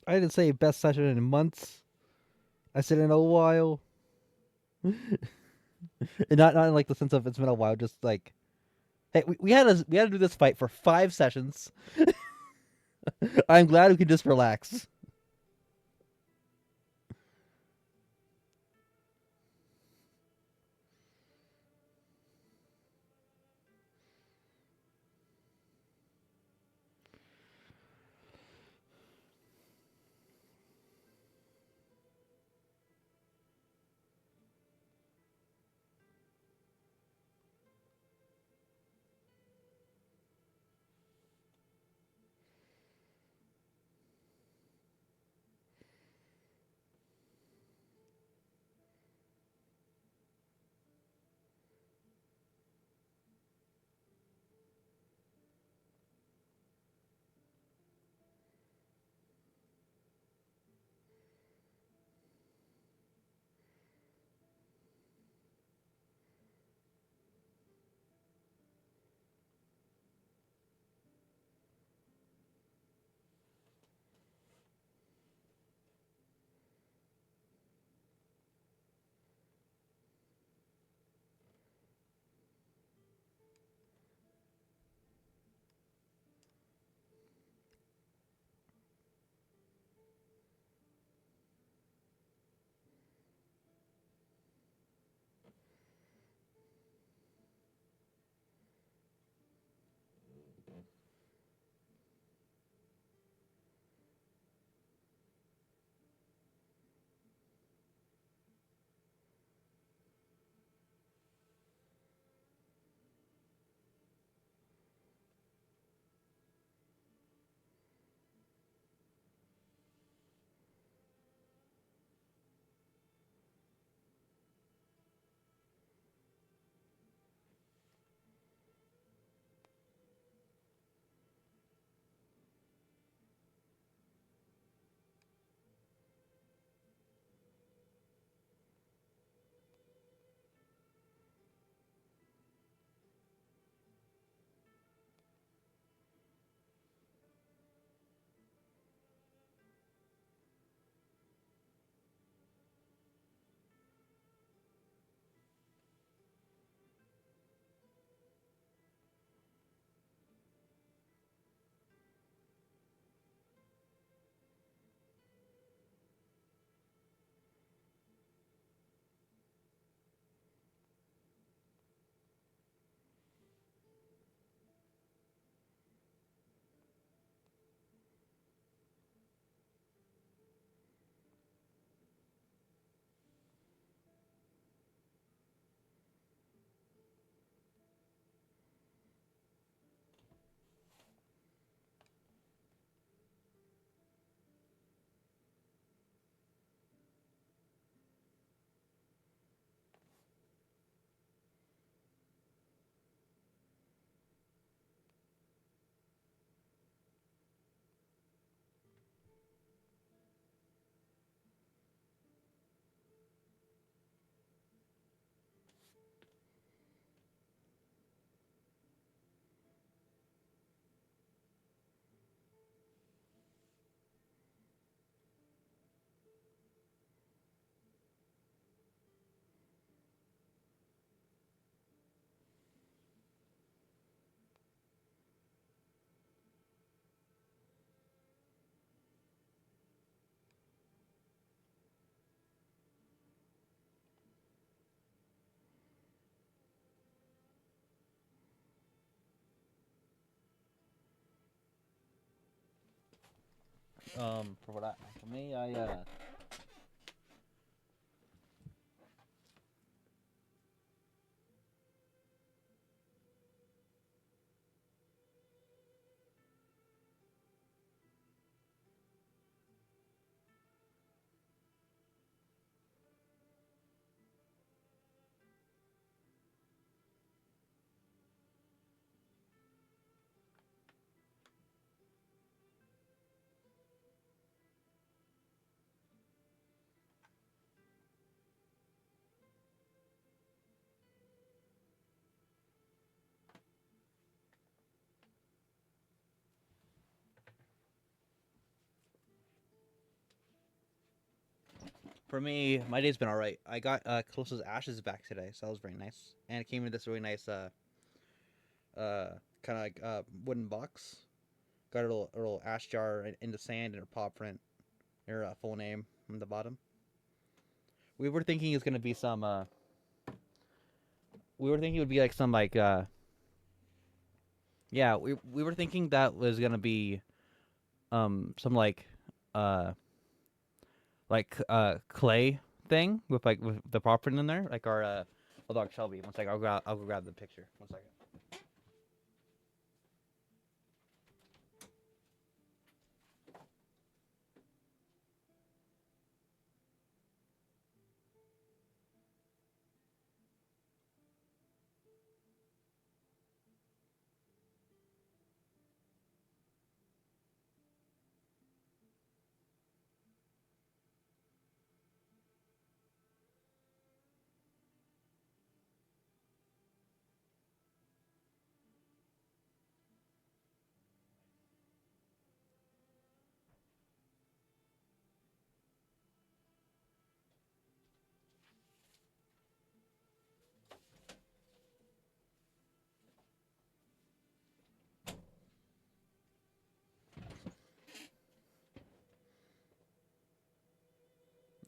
I didn't say best session in months. I said in a while, and not in like the sense of it's been a while. Just like, hey, we had to do this fight for 5 sessions. I'm glad we can just relax. For me, For me, my day's been all right. I got Close's ashes back today, so that was very nice. And it came in this really nice uh kind of like wooden box. Got a little ash jar in the sand and her paw print, her full name on the bottom. We were thinking it's gonna be some. We were thinking it would be like some like. Yeah, we were thinking that was gonna be some uh clay thing with the paw print in there, like our dog Shelby. One second, I'll go grab the picture. One second.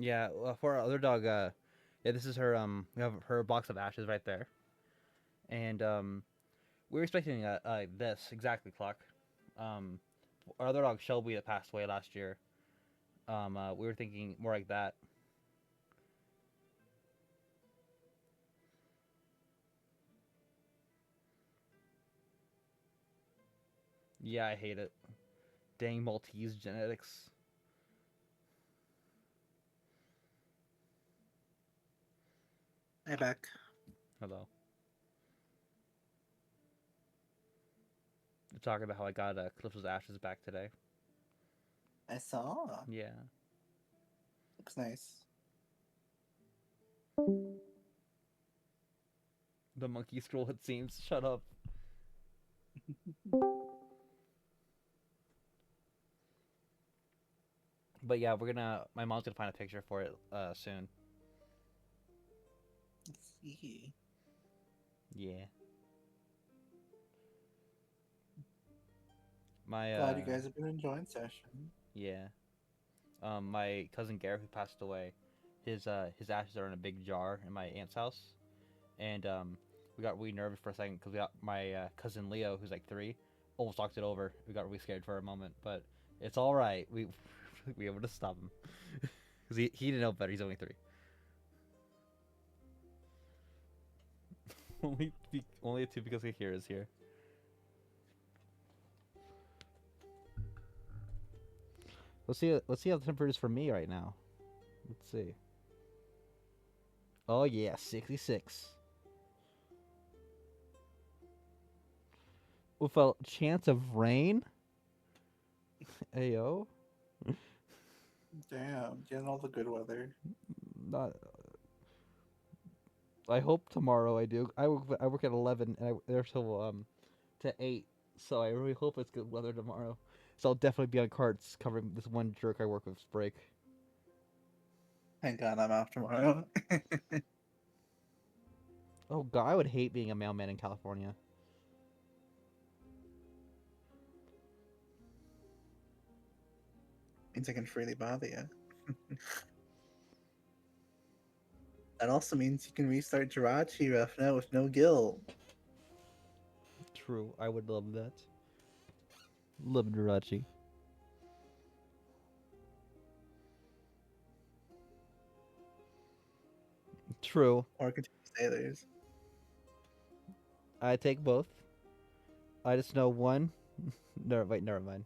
Yeah, for our other dog, yeah, this is her. We have her box of ashes right there, and we were expecting this exactly clock. Um, our other dog Shelby that passed away last year. We were thinking more like that. Yeah, I hate it. Dang Maltese genetics. Hi, back. Hello. We're talking about how I got Calypso's ashes back today. I saw. Yeah. Looks nice. The monkey scroll, it seems. Shut up. But yeah, we're gonna. My mom's gonna find a picture for it soon. Let's see. Yeah. My Glad you guys have been enjoying session. yeah. My cousin Garrett, who passed away, his ashes are in a big jar in my aunt's house, and we got really nervous for a second because we got my cousin Leo, who's like 3, almost knocked it over. We got really scared for a moment, but it's all right. We we able to stop him because he didn't know better. He's only 3. Only 2 because Akira is here. Let's see how the temperature is for me right now. Let's see. Oh yeah, 66. With a chance of rain. Ayo. Damn, getting all the good weather. Not. I hope tomorrow I do. I work at 11 and I there till to 8. So I really hope it's good weather tomorrow. So I'll definitely be on carts covering this one jerk I work with's break. Thank God I'm off tomorrow. Oh god, I would hate being a mailman in California. Means I can freely bother you. That also means you can restart Jirachi Rough now with no guilt. True, I would love that. Love Jirachi. True. Or continue sailors. I take both. I just know one. Never mind.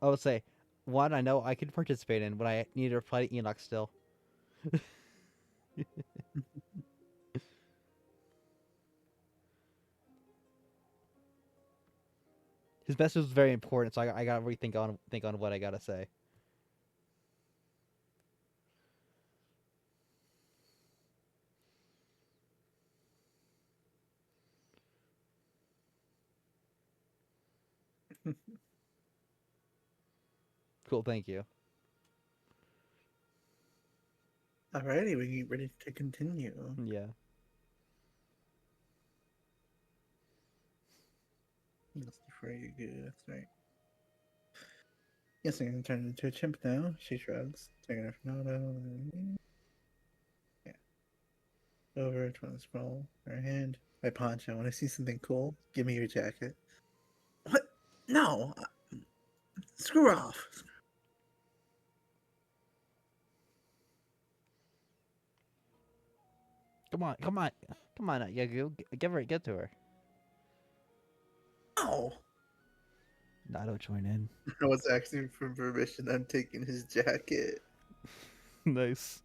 I would say one I know I could participate in, but I need to reply to Enoch still. His message was very important, so I gotta rethink on think on what I gotta say. Cool, thank you. Alrighty, we get ready to continue. Yeah. That's before you go. That's right. Yes, I'm gonna turn into a chimp now. She shrugs. Taking her from Naruto. Yeah. Over to the scroll. Her hand. My poncho. When I see something cool, give me your jacket. What? No. Screw off. Come on, come on, come on! Yeah, give her, get to her. No. Naruto join in. I was asking for permission. I'm taking his jacket. Nice.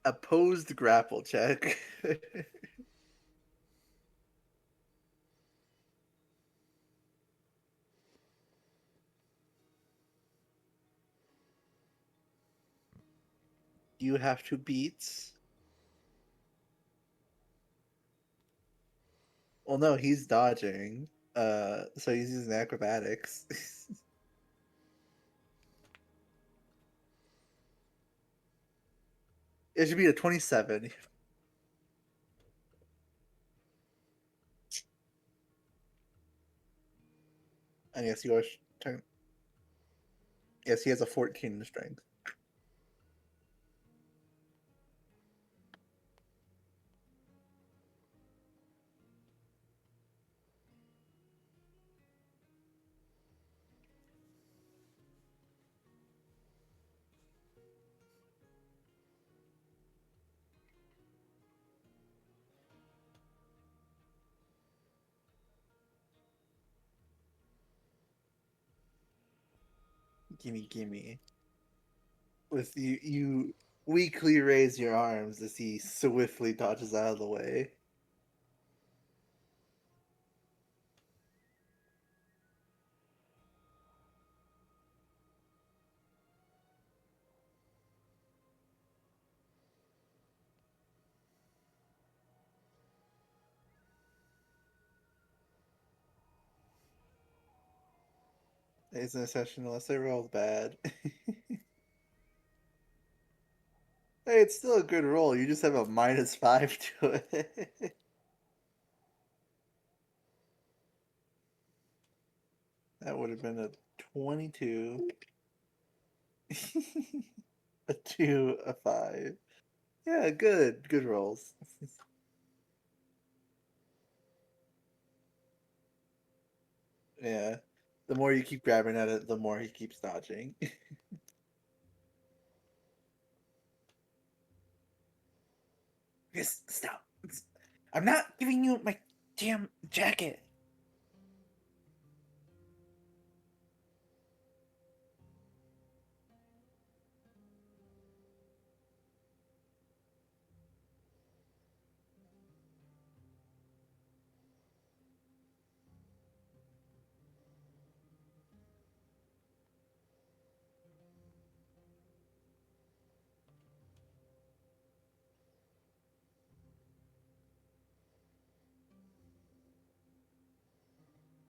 Opposed grapple check. You have to beat. Well, no, he's dodging. So he's using acrobatics. It should be a 27. And yes, you are. Yes, he has a 14 in strength. Gimme, gimme. With you weakly raise your arms as he swiftly dodges out of the way. It's an session unless I rolled bad. Hey, it's still a good roll. You just have a -5 to it. That would have been a 22. A 2, a 5. Yeah, good. Good rolls. Yeah. The more you keep grabbing at it, the more he keeps dodging. Just stop. I'm not giving you my damn jacket.